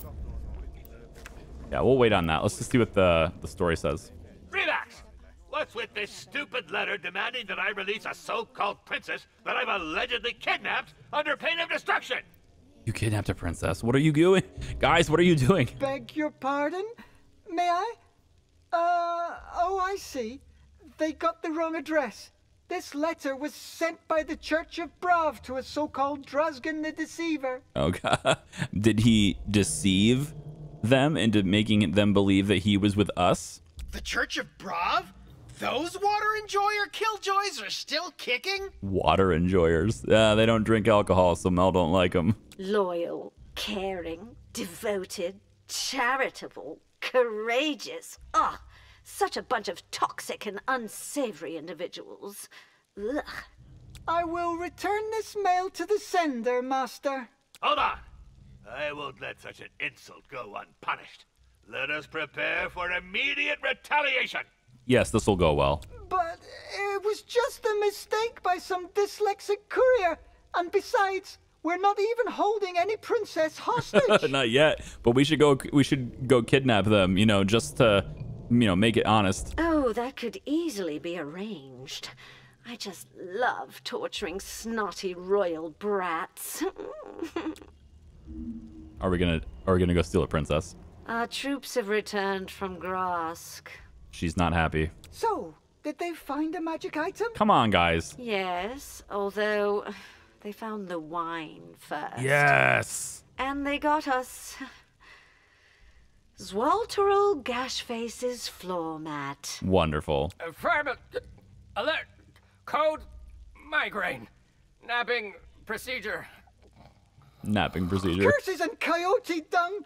Yeah, we'll wait on that. Let's just see what the story says. Relax! What's with this stupid letter demanding that I release a so-called princess that I've allegedly kidnapped under pain of destruction? You kidnapped a princess. What are you doing? Guys, what are you doing? Beg your pardon? May I? Oh, I see. They got the wrong address. This letter was sent by the Church of Brav to a so-called Druzgan the Deceiver. Oh, God. Did he deceive them into making them believe that he was with us? The Church of Brav? Those water enjoyer killjoys are still kicking? Water enjoyers. They don't drink alcohol, so Mel don't like them. Loyal, caring, devoted, charitable, courageous. Ah, such a bunch of toxic and unsavory individuals. Ugh. I will return this mail to the sender, Master. Hold on! I won't let such an insult go unpunished. Let us prepare for immediate retaliation! Yes, this will go well. But it was just a mistake by some dyslexic courier. And besides, we're not even holding any princess hostage. Not yet, but we should go kidnap them, you know, just to, you know, make it honest. Oh, that could easily be arranged. I just love torturing snotty royal brats. Are we gonna go steal a princess? Our troops have returned from Grask. She's not happy. So, did they find a magic item? Come on, guys. Yes, although they found the wine first. Yes. And they got us Zwalteral Gashface's floor mat. Wonderful. Affirmative. Alert. Code. Migraine. Napping procedure. Napping procedure. Curses and coyote dung!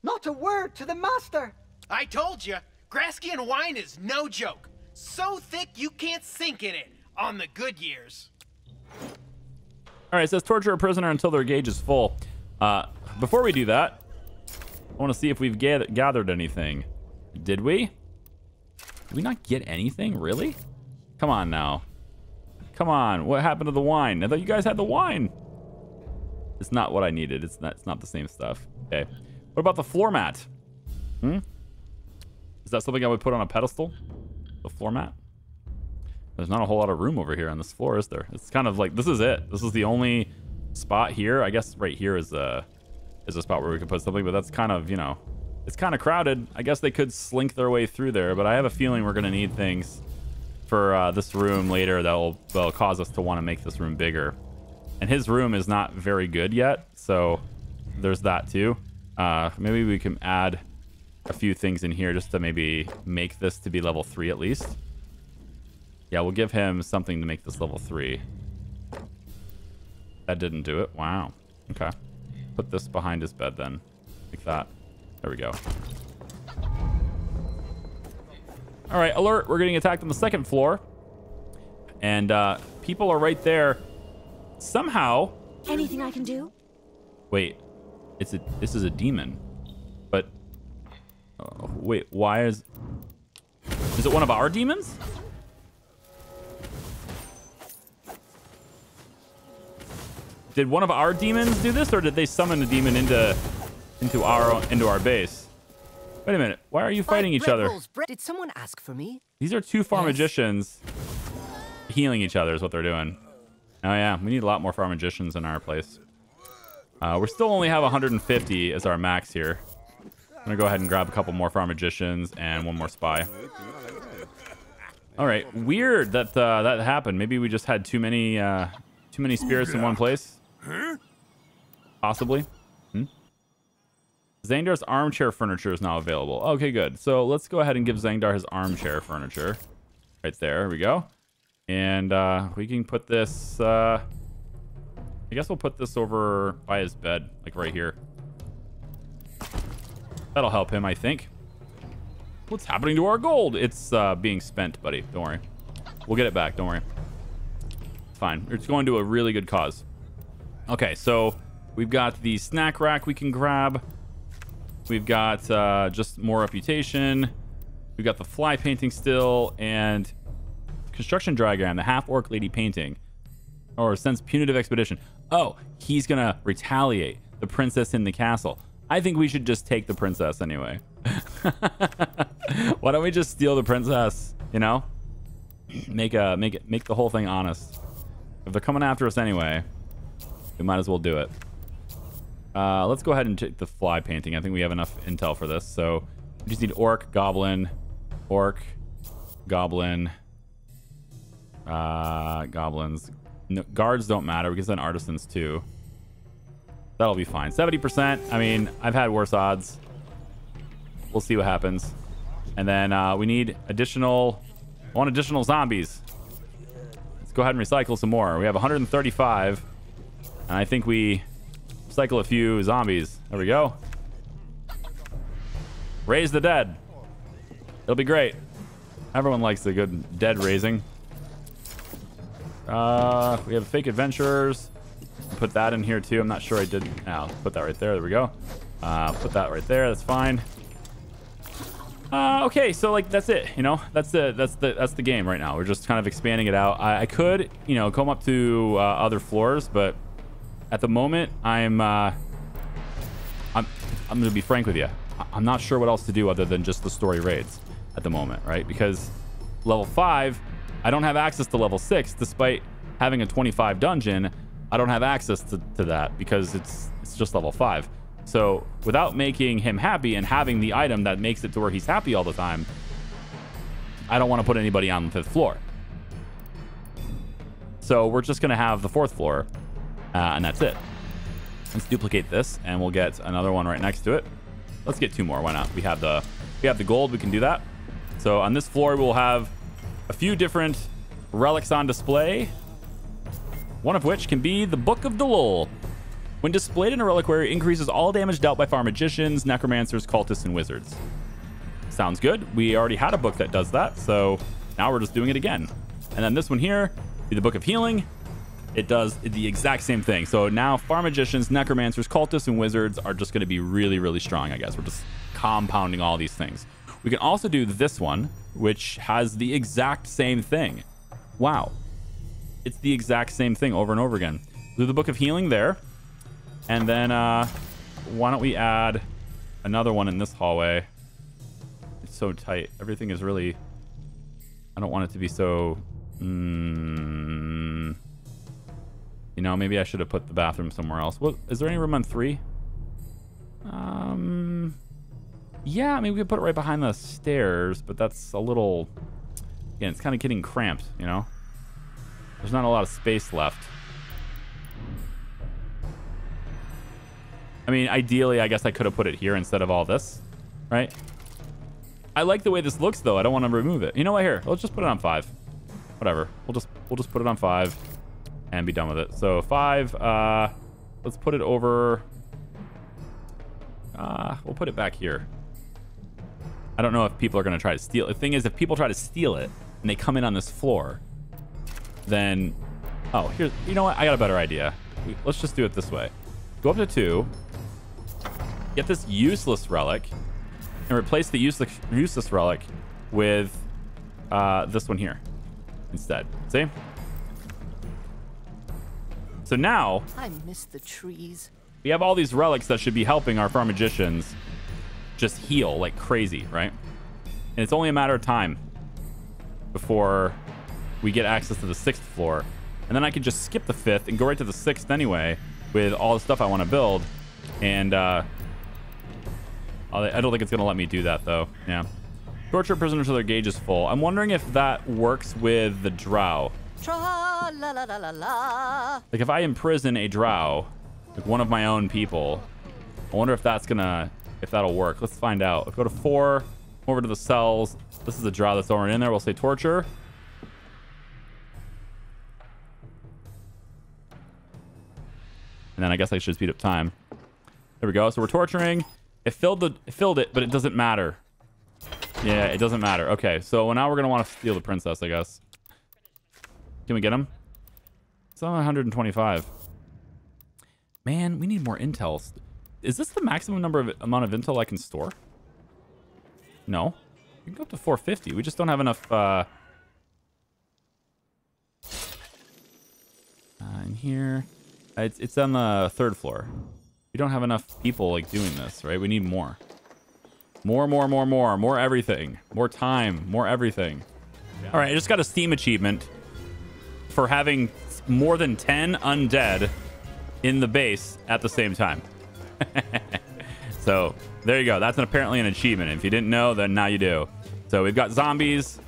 Not a word to the master! I told you, Graskian wine is no joke. So thick you can't sink in it on the good years. All right, it says torture a prisoner until their gauge is full. Before we do that, I want to see if we've gathered anything. Did we? Did we not get anything? Really? Come on now. Come on. What happened to the wine? I thought you guys had the wine. It's not what I needed. It's not the same stuff. Okay. What about the floor mat? Is that something I would put on a pedestal? The floor mat? There's not a whole lot of room over here on this floor, is there? It's kind of like, this is it. This is the only spot here. I guess right here is a spot where we could put something, but that's kind of, you know, it's kind of crowded. I guess they could slink their way through there, but I have a feeling we're going to need things for this room later that'll cause us to want to make this room bigger. And his room is not very good yet, so there's that too. Maybe we can add a few things in here just to maybe make this to be level 3 at least. Yeah, we'll give him something to make this level 3. That didn't do it. Wow. Okay. Put this behind his bed then. Like that. There we go. All right, alert. We're getting attacked on the 2nd floor. And people are right there. Somehow... Anything I can do? Wait. This is a demon. But... wait, why is... Is it one of our demons? Did one of our demons do this, or did they summon a demon into our base? Wait a minute. Why are you fighting each other? Did someone ask for me? These are 2 farm magicians healing each other is what they're doing. Oh yeah, we need a lot more farm magicians in our place. We still only have 150 as our max here. I'm gonna go ahead and grab a couple more farm magicians and 1 more spy. All right, weird that that happened. Maybe we just had too many spirits in one place. Possibly. Zangdar's armchair furniture is now available. Okay, good. So let's go ahead and give Zangdar his armchair furniture. Right there. Here we go. And we can put this... I guess we'll put this over by his bed, like right here. That'll help him, I think. What's happening to our gold? It's being spent, buddy. Don't worry. We'll get it back. Don't worry. Fine. It's going to a really good cause. Okay, so we've got the snack rack we can grab. We've got just more reputation. We've got the fly painting still, and construction diagram, the half-orc lady painting. Or sends punitive expedition. Oh, he's going to retaliate. The princess in the castle. I think we should just take the princess anyway. Why don't we just steal the princess, you know? Make the whole thing honest. If they're coming after us anyway, we might as well do it. Let's go ahead and take the fly painting. I think we have enough intel for this. So we just need orc, goblin, goblin, goblins. No, guards don't matter. We can send artisans too. That'll be fine. 70%. I mean, I've had worse odds. We'll see what happens. And then we need additional... I want additional zombies. Let's go ahead and recycle some more. We have 135. And I think we cycle a few zombies. There we go. Raise the dead. It'll be great. Everyone likes a good dead raising. We have fake adventurers. Put that in here too. I'm not sure I did. Now put that right there. There we go. Put that right there. That's fine. Okay, so like that's it. You know, that's the game right now. We're just kind of expanding it out. I could, you know, come up to other floors, but at the moment, I'm gonna be frank with you. I'm not sure what else to do other than just the story raids at the moment, right? Because level 5, I don't have access to level 6, despite having a 25 dungeon. I don't have access to that because it's just level 5. So without making him happy and having the item that makes it to where he's happy all the time, I don't want to put anybody on the 5th floor. So we're just going to have the 4th floor, and that's it. Let's duplicate this, and we'll get another one right next to it. Let's get 2 more. Why not? We have the gold. We can do that. So on this floor, we'll have a few different relics on display. One of which can be the Book of Dulul. When displayed in a reliquary, increases all damage dealt by fire magicians, necromancers, cultists, and wizards. Sounds good. We already had a book that does that, so now we're just doing it again. And then this one here, be the Book of Healing. It does the exact same thing. So now fire magicians, necromancers, cultists, and wizards are just going to be really, really strong, I guess. We're just compounding all these things. We can also do this one, which has the exact same thing. Wow. It's the exact same thing over and over again. Do the Book of Healing there. And then why don't we add another one in this hallway? It's so tight. Everything is really... I don't want it to be so... You know, maybe I should have put the bathroom somewhere else. What, is there any room on 3? Yeah, I mean, we could put it right behind the stairs, but that's a little... Again, it's kind of getting cramped, you know? There's not a lot of space left. I mean, ideally, I guess I could have put it here instead of all this, right? I like the way this looks, though. I don't want to remove it. You know what? Here, let's just put it on 5. Whatever. We'll just put it on 5 and be done with it. So 5. Let's put it over. We'll put it back here. I don't know if people are going to try to steal it. The thing is, if people try to steal it and they come in on this floor, then... Oh, here. You know what? I got a better idea. Let's just do it this way. Go up to 2. Get this useless relic. And replace the useless relic with this one here instead. See? So now... I miss the trees. We have all these relics that should be helping our farm magicians just heal like crazy, right? And it's only a matter of time before we get access to the 6th floor. And then I can just skip the 5th and go right to the 6th anyway with all the stuff I want to build. And I don't think it's going to let me do that, though. Yeah. Torture prisoners till their gauge is full. I'm wondering if that works with the drow. Tra-la-la-la-la-la. Like, if I imprison a drow, like one of my own people, I wonder if that's gonna, if that'll work. Let's find out. Let's go to 4, over to the cells. This is the drow that's already in there. We'll say torture. And then I guess I should speed up time. There we go. So we're torturing. It filled it, but it doesn't matter. Yeah, it doesn't matter. Okay, so now we're gonna want to steal the princess, I guess. Can we get him? It's on 125. Man, we need more intel. Is this the maximum amount of intel I can store? No. We can go up to 450. We just don't have enough. In here, it's on the 3rd floor. We don't have enough people like doing this, right? We need more. More everything. More time. More everything. Yeah. All right, I just got a Steam achievement for having more than 10 undead in the base at the same time. So there you go. That's apparently an achievement. If you didn't know, then now you do. So we've got zombies,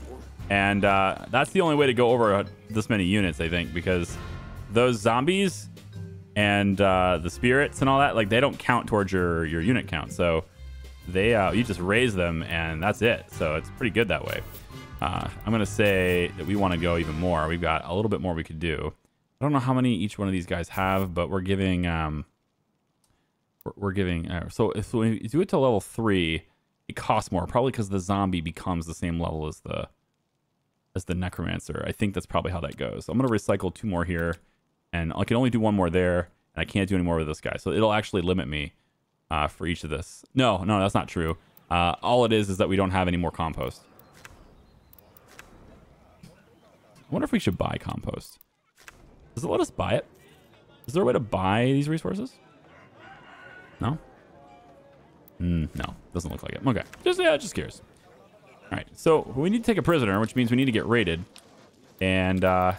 and that's the only way to go over this many units, I think, because those zombies and the spirits and all that, like, they don't count towards your unit count. So they you just raise them and that's it. So it's pretty good that way. I'm gonna say that we want to go even more. We've got a little bit more we could do. I don't know how many each one of these guys have, but we're giving so if we do it to level 3, it costs more, probably because the zombie becomes the same level as the necromancer. I think that's probably how that goes. So I'm gonna recycle 2 more here, and I can only do 1 more there, and I can't do any more with this guy. So it'll actually limit me for each of this. No, that's not true. All it is that we don't have any more compost. I wonder if we should buy compost. Does it let us buy it? Is there a way to buy these resources? No? No, doesn't look like it. Okay, just curious. All right, so we need to take a prisoner, which means we need to get raided. And, all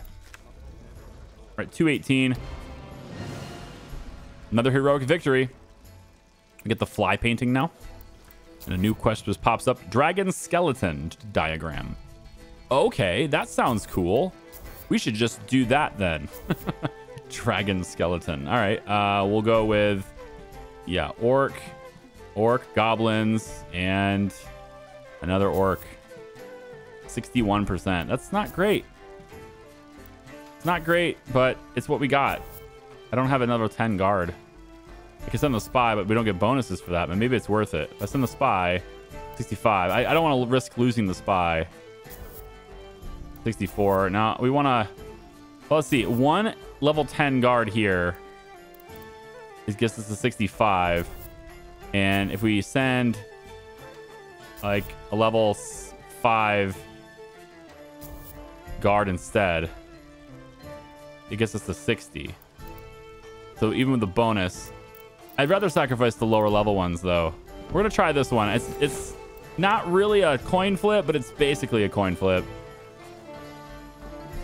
right, 218. Another heroic victory. We get the fly painting now. And a new quest just pops up. Dragon skeleton diagram. Okay, that sounds cool. We should just do that then. Dragon skeleton. All right, we'll go with, yeah, orc. orc, goblins, and another orc. 61%. That's not great. It's not great, but it's what we got. I don't have another 10 guard. I can send the spy, but we don't get bonuses for that. But maybe it's worth it. If I send the spy, 65. I don't want to risk losing the spy. 64. Now we want to. Well, let's see. One level 10 guard here. It gets us to 65. And if we send like a level 5 guard instead, it gets us to 60. So even with the bonus, I'd rather sacrifice the lower level ones though. We're gonna try this one. It's not really a coin flip, but it's basically a coin flip.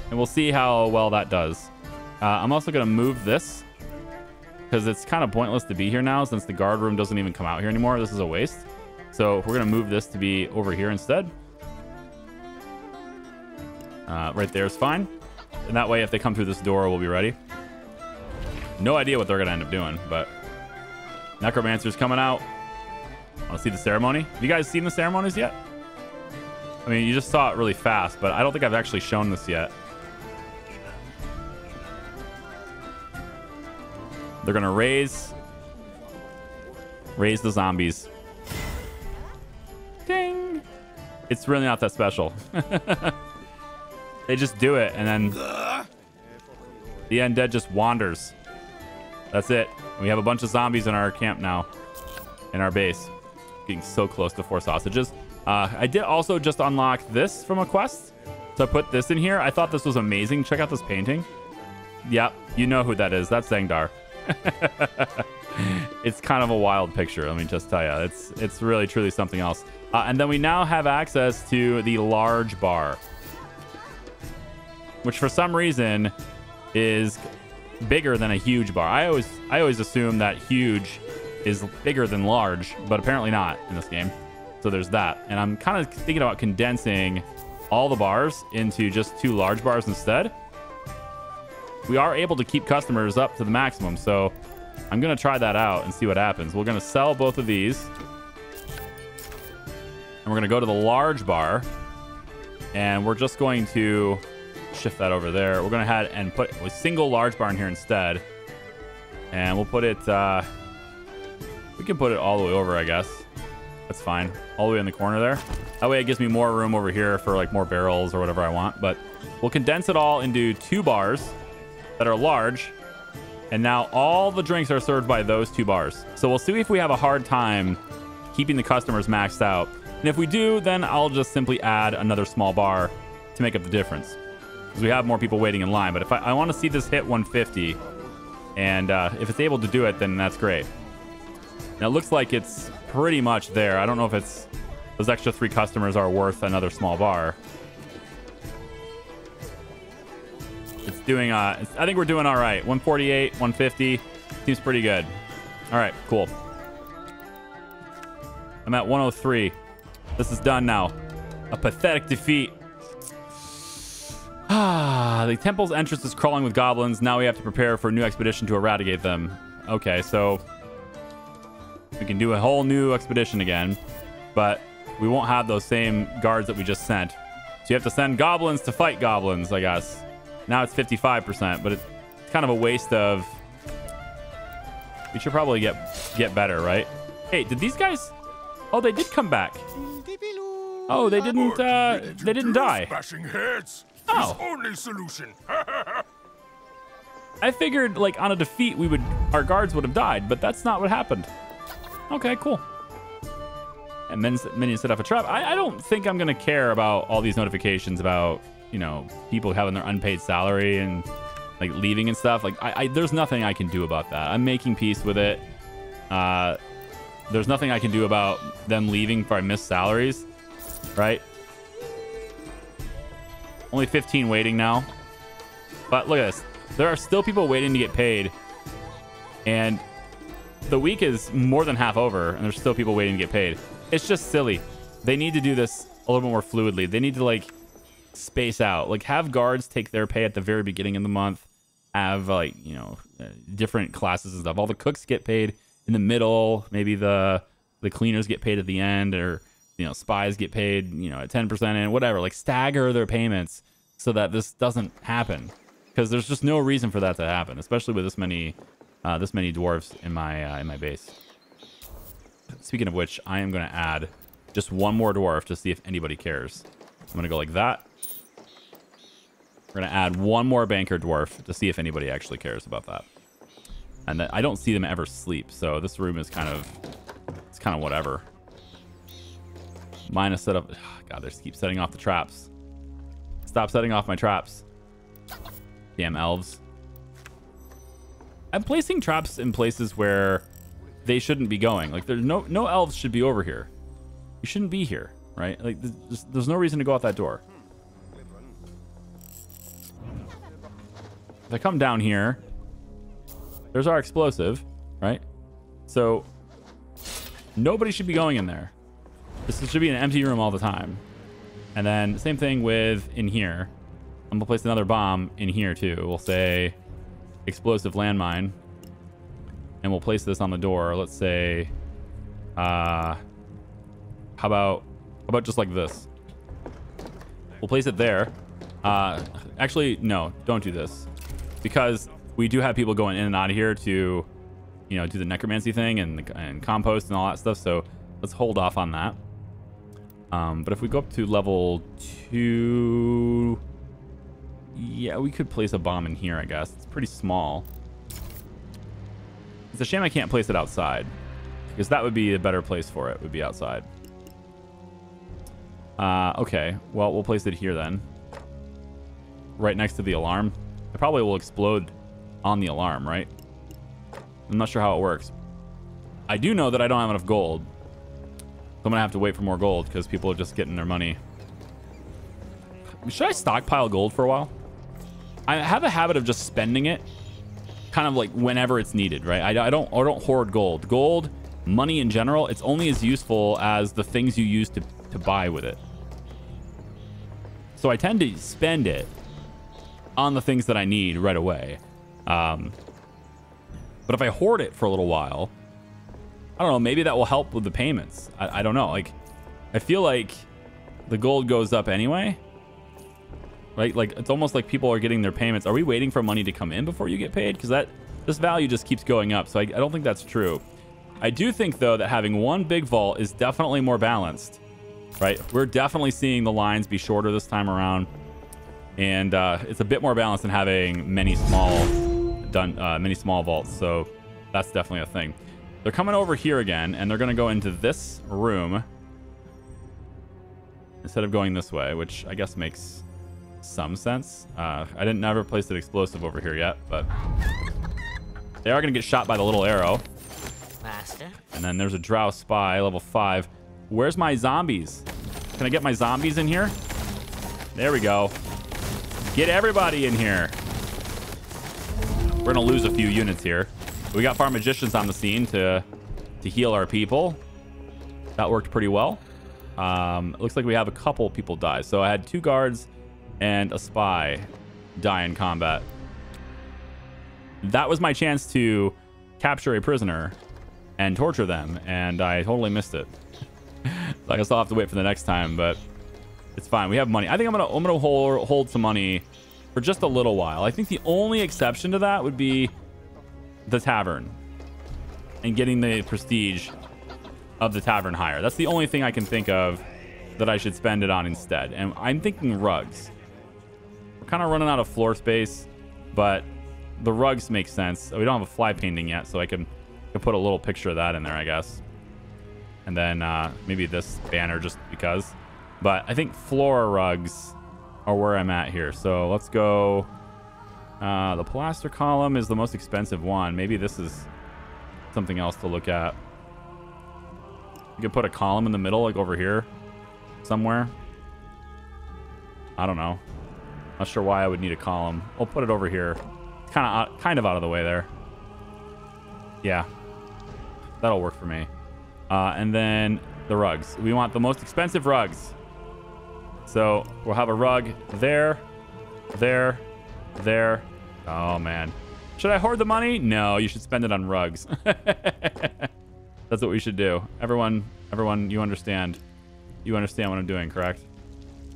And we'll see how well that does. I'm also gonna move this because it's kind of pointless to be here now since the guard room doesn't even come out here anymore. This is a waste. So we're gonna move this to be over here instead. Right there is fine. And that way, if they come through this door, we'll be ready. No idea what they're gonna end up doing, but Necromancer's coming out. Want to see the ceremony? Have you guys seen the ceremonies yet? I mean, you just saw it really fast, but I don't think I've actually shown this yet. They're gonna raise the zombies. Ding! It's really not that special. They just do it, and then the undead just wanders. That's it. We have a bunch of zombies in our camp now, in our base. Getting so close to 4 sausages. I did also just unlock this from a quest. So I put this in here. I thought this was amazing. Check out this painting. Yep, you know who that is. That's Zangdar. It's kind of a wild picture, let me just tell you. It's really, truly something else. And then we now have access to the large bar, which for some reason is bigger than a huge bar. I always assume that huge is bigger than large, but apparently not in this game. So there's that. And I'm kind of thinking about condensing all the bars into just 2 large bars instead. We are able to keep customers up to the maximum, so I'm going to try that out and see what happens. We're going to sell both of these. And we're going to go to the large bar. And we're just going to shift that over there. We're going to head and put a single large bar in here instead. And we'll put it... we can put it all the way over, I guess. That's fine. All the way in the corner there. That way it gives me more room over here for like more barrels or whatever I want. But we'll condense it all into 2 bars that are large. And now all the drinks are served by those 2 bars. So we'll see if we have a hard time keeping the customers maxed out. And if we do, then I'll just simply add another small bar to make up the difference. Because we have more people waiting in line. But if I want to see this hit 150, and if it's able to do it, then that's great. Now it looks like it's pretty much there. I don't know if it's those extra 3 customers are worth another small bar. It's doing, I think we're doing all right. 148, 150. Seems pretty good. All right, cool. I'm at 103. This is done now. A pathetic defeat. The temple's entrance is crawling with goblins. Now we have to prepare for a new expedition to eradicate them. Okay, so we can do a whole new expedition again, but we won't have those same guards that we just sent. So you have to send goblins to fight goblins, I guess. Now it's 55%, but it's kind of a waste of... We should probably get better, right? Hey, did these guys... Oh, they did come back. Oh, they didn't die. Bashing heads. Oh. Only solution. I figured, like, on a defeat, our guards would have died, but that's not what happened. Okay, cool. And minions set up a trap. I don't think I'm going to care about all these notifications about, you know, people having their unpaid salary and, like, leaving and stuff. Like, there's nothing I can do about that. I'm making peace with it. There's nothing I can do about them leaving for I missed salaries, right? Only 15 waiting now. But look at this. There are still people waiting to get paid. And the week is more than half over, and there's still people waiting to get paid. It's just silly. They need to do this a little bit more fluidly. They need to, like, space out. Like, have guards take their pay at the very beginning of the month. Have, like, you know, different classes and stuff. All the cooks get paid in the middle. Maybe the the cleaners get paid at the end, or spies get paid at 10% and whatever. Like stagger their payments so that this doesn't happen, because there's just no reason for that to happen, especially with this many dwarves in my base. Speaking of which, I am going to add just one more dwarf to see if anybody cares. I'm going to go like that. We're going to add one more banker dwarf to see if anybody actually cares about that. And I don't see them ever sleep, so this room is kind of whatever. Mine is set up. God, they just keep setting off the traps. Stop setting off my traps. Damn elves. I'm placing traps in places where they shouldn't be going. Like, there's no elves should be over here. You shouldn't be here, right? Like, there's no reason to go out that door. If I come down here, there's our explosive, right? So nobody should be going in there. This should be an empty room all the time. And then same thing with in here. I'm gonna place another bomb in here too. We'll say explosive landmine, and we'll place this on the door. Let's say, how about just like this? We'll place it there. Actually, no, don't do this, because we do have people going in and out of here to, do the necromancy thing and compost and all that stuff. So let's hold off on that. But if we go up to level 2, yeah, we could place a bomb in here, I guess. It's pretty small. It's a shame I can't place it outside, because that would be a better place for it, would be outside. Okay, well, we'll place it here then. Right next to the alarm. It probably will explode on the alarm, right? I'm not sure how it works. I do know that I don't have enough gold. I'm gonna have to wait for more gold because people are just getting their money. Should I stockpile gold for a while? I have a habit of just spending it kind of like whenever it's needed, right? I don't hoard gold. Gold, money in general, it's only as useful as the things you use to buy with it. So I tend to spend it on the things that I need right away. But if I hoard it for a little while, I don't know, maybe that will help with the payments. I don't know. Like, I feel like the gold goes up anyway, right? Like, it's almost like people are getting their payments. Are we waiting for money to come in before you get paid? Because this value just keeps going up. So I don't think that's true. I do think, though, that having one big vault is definitely more balanced, right? We're definitely seeing the lines be shorter this time around. And it's a bit more balanced than having many small vaults. So that's definitely a thing. They're coming over here again, and they're going to go into this room instead of going this way, which I guess makes some sense. I didn't never place an explosive over here yet, but they are going to get shot by the little arrow. Master. And then there's a drow spy, level 5. Where's my zombies? Can I get my zombies in here? There we go. Get everybody in here. We're going to lose a few units here. We got Farm Magicians on the scene to heal our people. That worked pretty well. It looks like we have a couple people die. So I had 2 guards and a spy die in combat. That was my chance to capture a prisoner and torture them, and I totally missed it. So I guess I'll have to wait for the next time, but it's fine. We have money. I think I'm gonna hold some money for just a little while. I think the only exception to that would be the tavern and getting the prestige of the tavern higher. That's the only thing I can think of that I should spend it on instead. And I'm thinking rugs. We're kind of running out of floor space, but the rugs make sense. We don't have a fly painting yet, so I can put a little picture of that in there, I guess. And then maybe this banner just because. But I think floor rugs are where I'm at here. So let's go. The plaster column is the most expensive one. Maybe this is something else to look at. You could put a column in the middle, like over here somewhere. I don't know. Not sure why I would need a column. I'll put it over here. It's kind of out of the way there. Yeah, that'll work for me. And then the rugs. We want the most expensive rugs. So we'll have a rug there, there. Oh, man. Should I hoard the money? No, you should spend it on rugs. That's what we should do. Everyone, you understand. You understand what I'm doing, correct?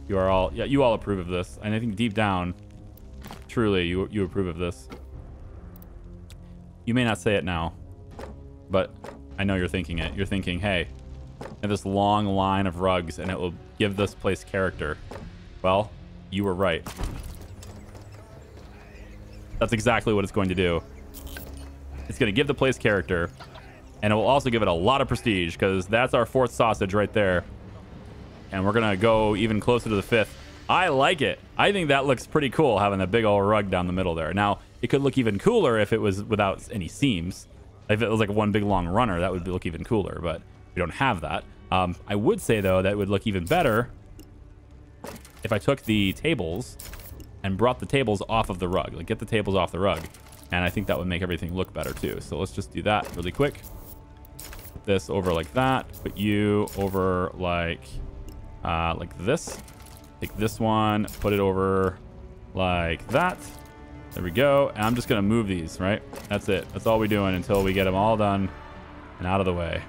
You are all, yeah, you all approve of this. And I think deep down, truly, you approve of this. You may not say it now, but I know you're thinking it. You're thinking, hey, I have this long line of rugs and it will give this place character. Well, you were right. That's exactly what it's going to do. It's going to give the place character, and it will also give it a lot of prestige, because that's our 4th sausage right there. And we're going to go even closer to the 5th. I like it. I think that looks pretty cool, having that big old rug down the middle there. Now, it could look even cooler if it was without any seams. If it was like one big long runner, that would look even cooler, but we don't have that. I would say, though, that would look even better if I took the tables and brought the tables off of the rug. Like, get the tables off the rug. And I think that would make everything look better, too. So let's just do that really quick. Put this over like that. Put you over like this. Take this one, put it over like that. There we go. And I'm just going to move these, right? That's it. That's all we're doing until we get them all done and out of the way.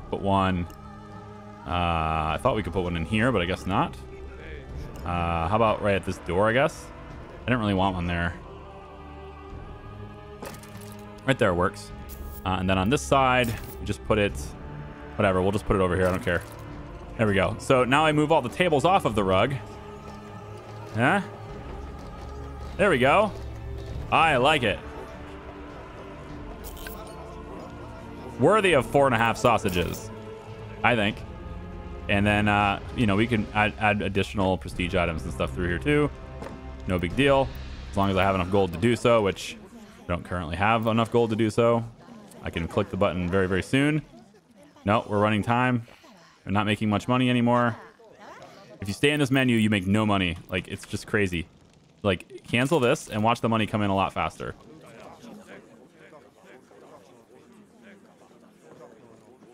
Put one. I thought we could put one in here, but I guess not. How about right at this door, I guess? I didn't really want one there. Right there works. And then on this side, we just put it... Whatever, we'll just put it over here. I don't care. There we go. So now I move all the tables off of the rug. Yeah. There we go. I like it. Worthy of 4.5 sausages, I think. And then, you know, we can add additional prestige items and stuff through here too. No big deal. As long as I have enough gold to do so, which I don't currently have enough gold to do so. I can click the button very, very soon. No, we're running time. We're not making much money anymore. If you stay in this menu, you make no money. Like, it's just crazy. Like, cancel this and watch the money come in a lot faster.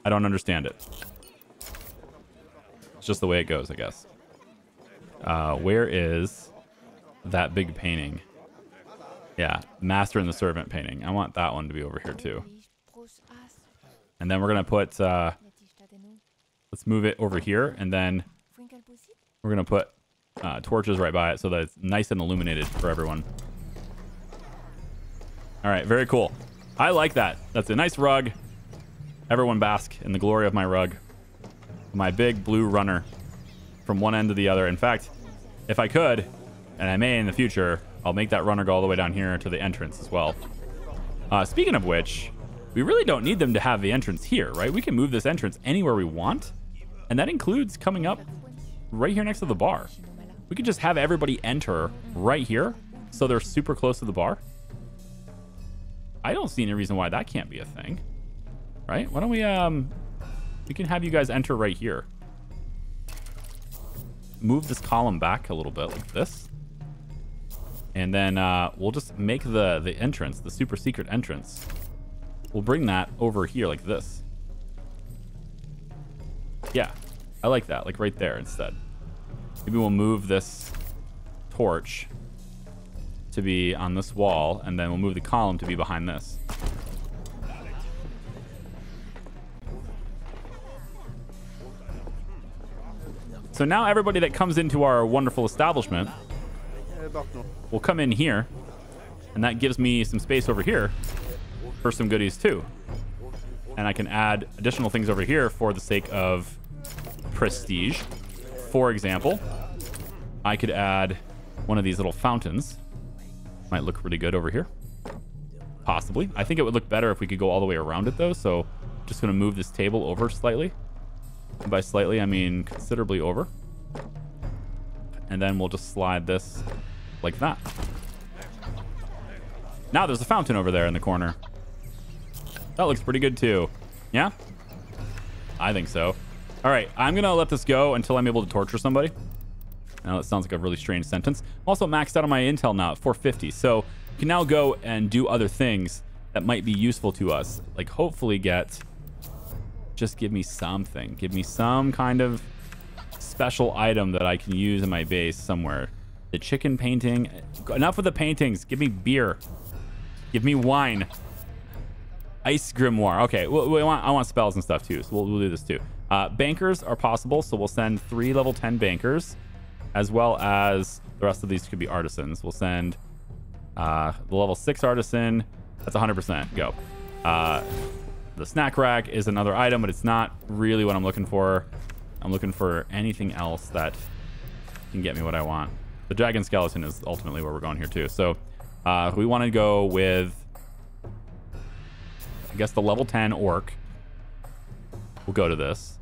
I don't understand it. It's just the way it goes, I guess. Where is that big painting? Yeah, Master and the Servant painting. I want that one to be over here too. And then we're going to put... let's move it over here, and then we're going to put torches right by it so that it's nice and illuminated for everyone. All right, very cool. I like that. That's a nice rug. Everyone bask in the glory of my rug. My big blue runner from one end to the other. In fact, if I could, and I may in the future, I'll make that runner go all the way down here to the entrance as well. Speaking of which, we really don't need them to have the entrance here, right? We can move this entrance anywhere we want. And that includes coming up right here next to the bar. We could just have everybody enter right here so they're super close to the bar. I don't see any reason why that can't be a thing. Right? Why don't we can have you guys enter right here. Move this column back a little bit like this. And then we'll just make the entrance, the super secret entrance. We'll bring that over here like this. Yeah, I like that, like right there instead. Maybe we'll move this torch to be on this wall, and then we'll move the column to be behind this. So now everybody that comes into our wonderful establishment will come in here, and that gives me some space over here for some goodies too. And I can add additional things over here for the sake of prestige. For example, I could add one of these little fountains. Might look pretty good over here. Possibly. I think it would look better if we could go all the way around it though. So just going to move this table over slightly. And by slightly, I mean considerably over. And then we'll just slide this like that. Now there's a fountain over there in the corner. That looks pretty good too. Yeah? I think so. All right, I'm going to let this go until I'm able to torture somebody. Now that sounds like a really strange sentence. I'm also maxed out on my intel now at 450. So we can now go and do other things that might be useful to us. Like hopefully get... Just give me something. Give me some kind of special item that I can use in my base somewhere. The chicken painting. Enough with the paintings. Give me beer. Give me wine. Ice Grimoire. Okay, I want spells and stuff too, so we'll do this too. Bankers are possible, so we'll send 3 level 10 bankers, as well as the rest of these could be artisans. We'll send the level 6 artisan. That's 100%. Go. The snack rack is another item, but it's not really what I'm looking for. I'm looking for anything else that can get me what I want. The dragon skeleton is ultimately where we're going here too. So we want to go with, I guess, the level 10 orc. We'll go to this.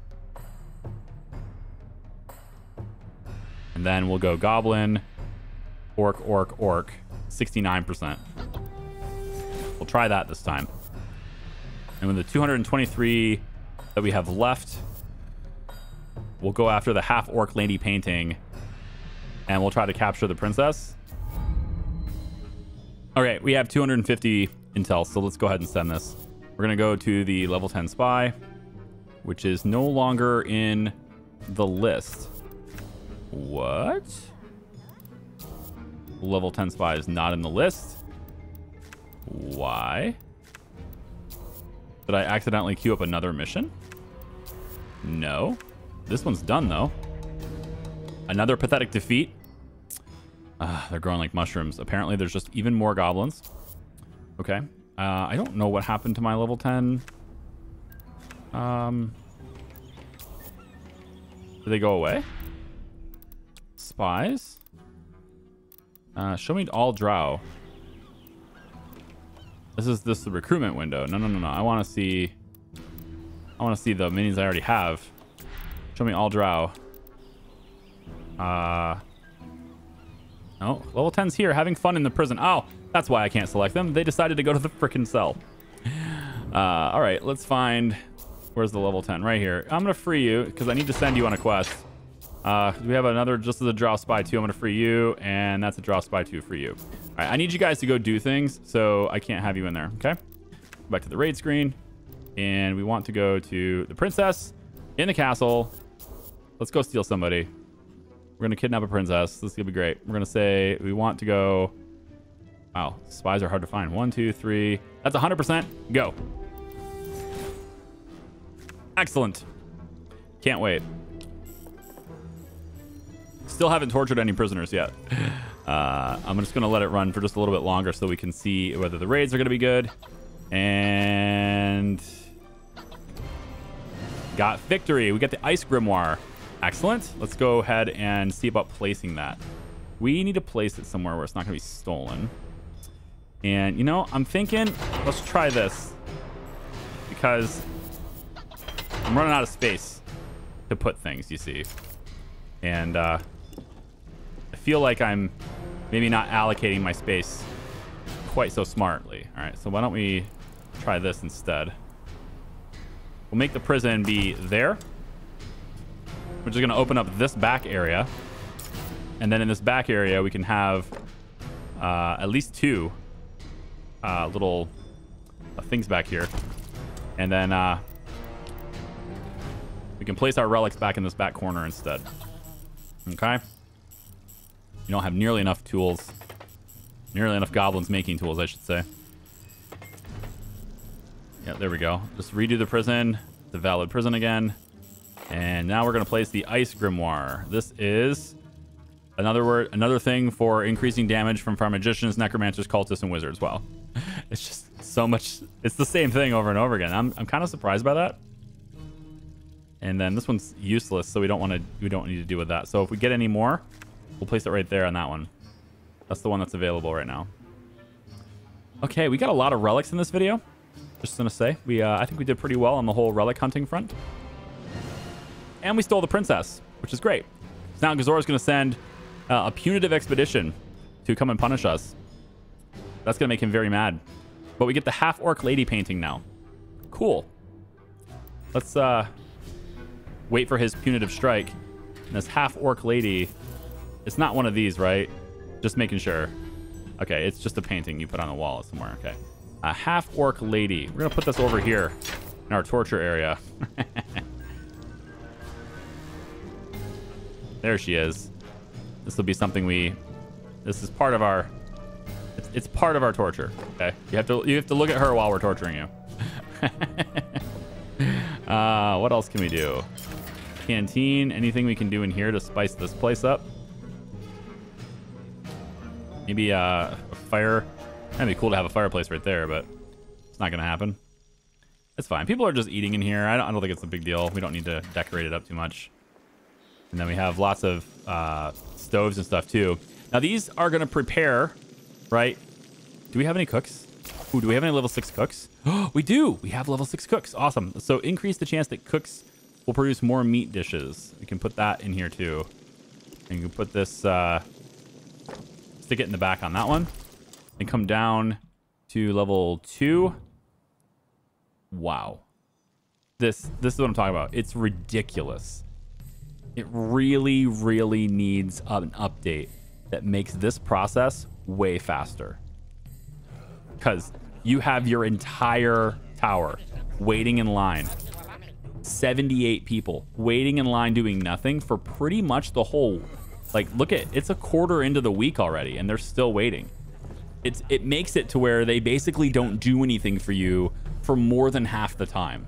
And then we'll go goblin, orc, 69%. We'll try that this time. And with the 223 that we have left, we'll go after the half-orc lady painting, and we'll try to capture the princess. Okay, we have 250 intel, so let's go ahead and send this. We're going to go to the level 10 spy, which is no longer in the list. What? Level 10 spy is not in the list. Why? Did I accidentally queue up another mission? No. This one's done, though. Another pathetic defeat. They're growing like mushrooms. Apparently, there's just even more goblins. Okay. I don't know what happened to my level 10. Did they go away? Spies? Show me all drow. This is the recruitment window. No. I want to see the minions I already have. Show me all drow. No, level 10's here, having fun in the prison. Oh, that's why I can't select them. They decided to go to the frickin' cell. All right, let's find. Where's the level 10? Right here. I'm gonna free you because I need to send you on a quest. We have another, just as a draw spy 2. I'm gonna free you, and that's a draw spy 2 for you. All right, I need you guys to go do things, so I can't have you in there. Okay. Go back to the raid screen, and we want to go to the princess in the castle. Let's go steal somebody. We're gonna kidnap a princess. This is gonna be great. We're gonna say we want to go. Wow, spies are hard to find. 1, 2, 3. That's 100%. Go. Excellent. Can't wait. Still haven't tortured any prisoners yet. I'm just gonna let it run for just a little bit longer so we can see whether the raids are gonna be good. And got victory. We got the ice grimoire. Excellent. Let's go ahead and see about placing that. We need to place it somewhere where it's not gonna be stolen. And you know, I'm thinking let's try this because I'm running out of space to put things, you see. And I feel like I'm maybe not allocating my space quite so smartly. All right, so why don't we try this instead? We'll make the prison be there, which is going to open up this back area. And then in this back area, we can have at least 2 little things back here. And then we can place our relics back in this back corner instead. Okay. You don't have nearly enough tools. Nearly enough goblins making tools, I should say. Yeah, there we go. Just redo the prison. The valid prison again. And now we're going to place the ice grimoire. This is another thing for increasing damage from magicians, necromancers, cultists, and wizards. Wow. It's just so much. It's the same thing over and over again. I'm kind of surprised by that. And then this one's useless, so we don't need to deal with that. So if we get any more, we'll place it right there on that one. That's the one that's available right now. Okay, we got a lot of relics in this video. Just gonna say, I think we did pretty well on the whole relic hunting front. And we stole the princess, which is great. So now Gazora's gonna send a punitive expedition to come and punish us. That's gonna make him very mad. But we get the half-orc lady painting now. Cool. Let's wait for his punitive strike. And this half-orc lady, it's not one of these, right? Just making sure. Okay, it's just a painting you put on the wall somewhere. Okay. A half-orc lady. We're going to put this over here in our torture area. There she is. This will be something this is part of our... It's part of our torture, okay? You have to look at her while we're torturing you. What else can we do? Canteen. Anything we can do in here to spice this place up? Maybe a fire. That'd be cool to have a fireplace right there, but it's not gonna happen. It's fine. People are just eating in here. I don't think it's a big deal. We don't need to decorate it up too much. And then we have lots of stoves and stuff too. Now these are gonna prepare, right? Do we have any cooks? Ooh, do we have any level 6 cooks? Oh, we do. We have level 6 cooks. Awesome. So increase the chance that cooks will produce more meat dishes. We can put that in here too. And you can put this, stick it in the back on that one. And come down to level 2. Wow. This is what I'm talking about. It's ridiculous. It really, really needs an update that makes this process way faster. Because you have your entire tower waiting in line. 78 people waiting in line doing nothing for pretty much the whole... Like, look at... It's a quarter into the week already, and they're still waiting. It makes it to where they basically don't do anything for you for more than half the time,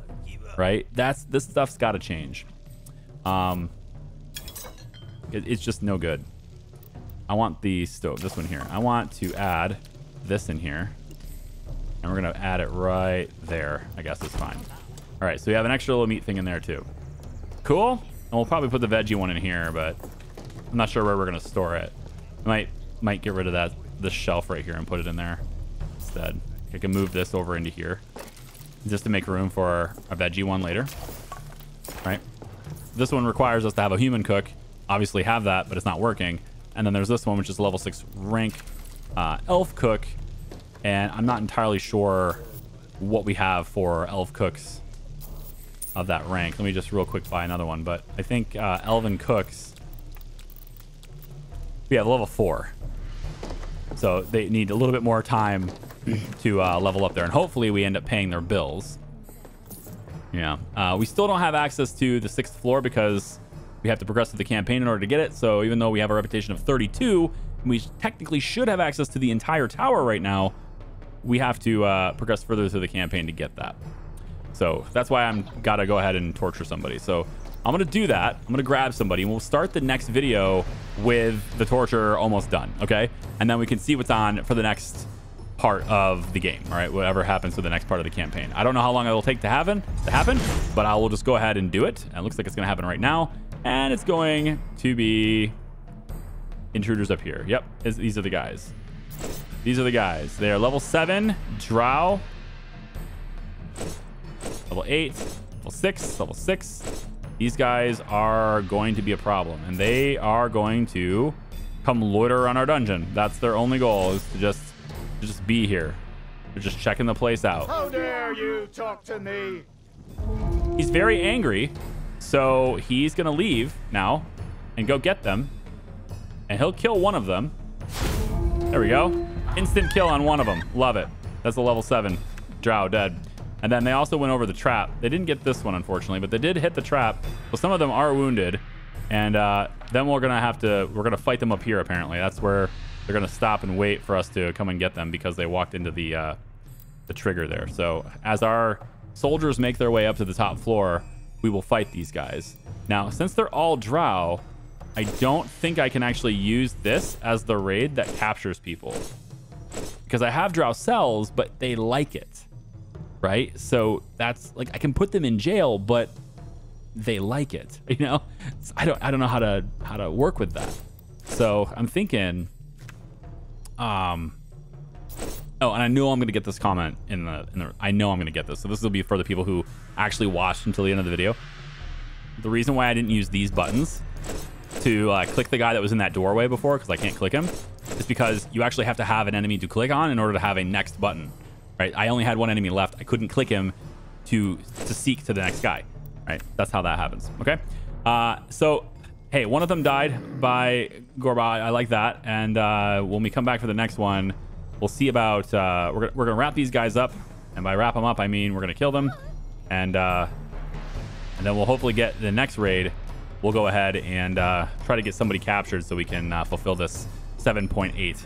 right? This stuff's got to change. It's just no good. I want the stove, this one here. I want to add this in here, and we're gonna add it right there. I guess it's fine. All right, so we have an extra little meat thing in there too. Cool. And we'll probably put the veggie one in here, but I'm not sure where we're gonna store it. I might get rid of this shelf right here and put it in there instead. I can move this over into here just to make room for a veggie one later. Right? This one requires us to have a human cook. Obviously have that, but it's not working. And then there's this one, which is level 6 rank elf cook. And I'm not entirely sure what we have for elf cooks of that rank. Let me just real quick buy another one. But I think elven cooks, we have level 4. So they need a little bit more time to level up there. And hopefully we end up paying their bills. Yeah. We still don't have access to the 6th floor because we have to progress through the campaign in order to get it. So even though we have a reputation of 32, we technically should have access to the entire tower right now. We have to progress further through the campaign to get that. So that's why I'm got to go ahead and torture somebody. So I'm going to do that. I'm going to grab somebody, and we'll start the next video with the torture almost done, okay? And then we can see what's on for the next part of the game, all right? Whatever happens to the next part of the campaign. I don't know how long it'll take to happen, but I will just go ahead and do it. And it looks like it's going to happen right now. And it's going to be intruders up here. Yep, these are the guys. These are the guys. They are level 7, drow. Level 8, level 6, level 6. These guys are going to be a problem, and they are going to come loiter on our dungeon. That's their only goal, is to just be here. They're just checking the place out. How dare you talk to me? He's very angry, so he's gonna leave now and go get them, and he'll kill one of them. There we go. Instant kill on one of them. Love it. That's a level 7 drow dead. And then they also went over the trap. They didn't get this one, unfortunately, but they did hit the trap. Well, some of them are wounded. And then we're gonna fight them up here, apparently. That's where they're gonna stop and wait for us to come and get them because they walked into the trigger there. So as our soldiers make their way up to the top floor, we will fight these guys. Now, since they're all drow, I don't think I can actually use this as the raid that captures people. Because I have drow cells, but they like it. Right? So that's like, I can put them in jail, but they like it, you know? So I don't know how to work with that. So I'm thinking, oh, and I know I'm going to get this comment I know I'm going to get this. So this will be for the people who actually watched until the end of the video. The reason why I didn't use these buttons to click the guy that was in that doorway before, because I can't click him, is because you actually have to have an enemy to click on in order to have a next button. Right, I only had one enemy left. I couldn't click him to seek to the next guy. Right, that's how that happens. Okay, so hey, one of them died by Gorba. I like that. And when we come back for the next one, we'll see about we're gonna wrap these guys up, and by wrap them up, I mean we're gonna kill them, and then we'll hopefully get the next raid. We'll go ahead and try to get somebody captured so we can fulfill this 7.8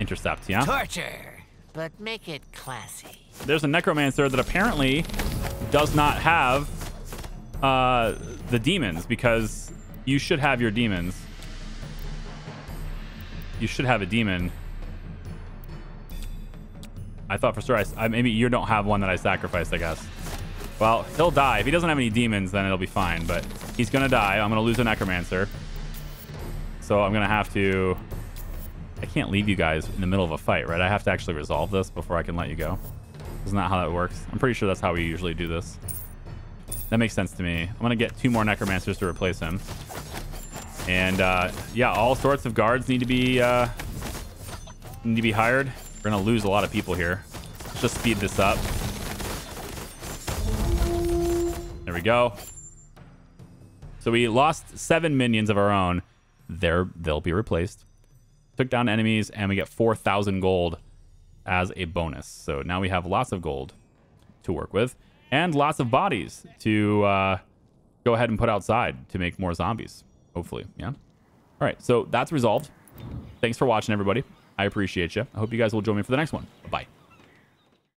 intercept. Yeah. Torture. but make it classy. There's a necromancer that apparently does not have the demons, because you should have your demons. You should have a demon. I thought for sure maybe you don't have one that I sacrificed, I guess. Well, he'll die. If he doesn't have any demons, then it'll be fine, but he's gonna die. I'm gonna lose a necromancer. So I'm gonna have to... I can't leave you guys in the middle of a fight, right? I have to actually resolve this before I can let you go. Isn't that how that works? I'm pretty sure that's how we usually do this. That makes sense to me. I'm gonna get 2 more necromancers to replace him. And yeah, all sorts of guards need to be hired. We're gonna lose a lot of people here. Let's just speed this up. There we go. So we lost 7 minions of our own. They'll be replaced. Took down enemies, and we get 4,000 gold as a bonus. So now we have lots of gold to work with, and lots of bodies to go ahead and put outside to make more zombies. Hopefully, yeah. All right, so that's resolved. Thanks for watching, everybody. I appreciate you. I hope you guys will join me for the next one. Bye.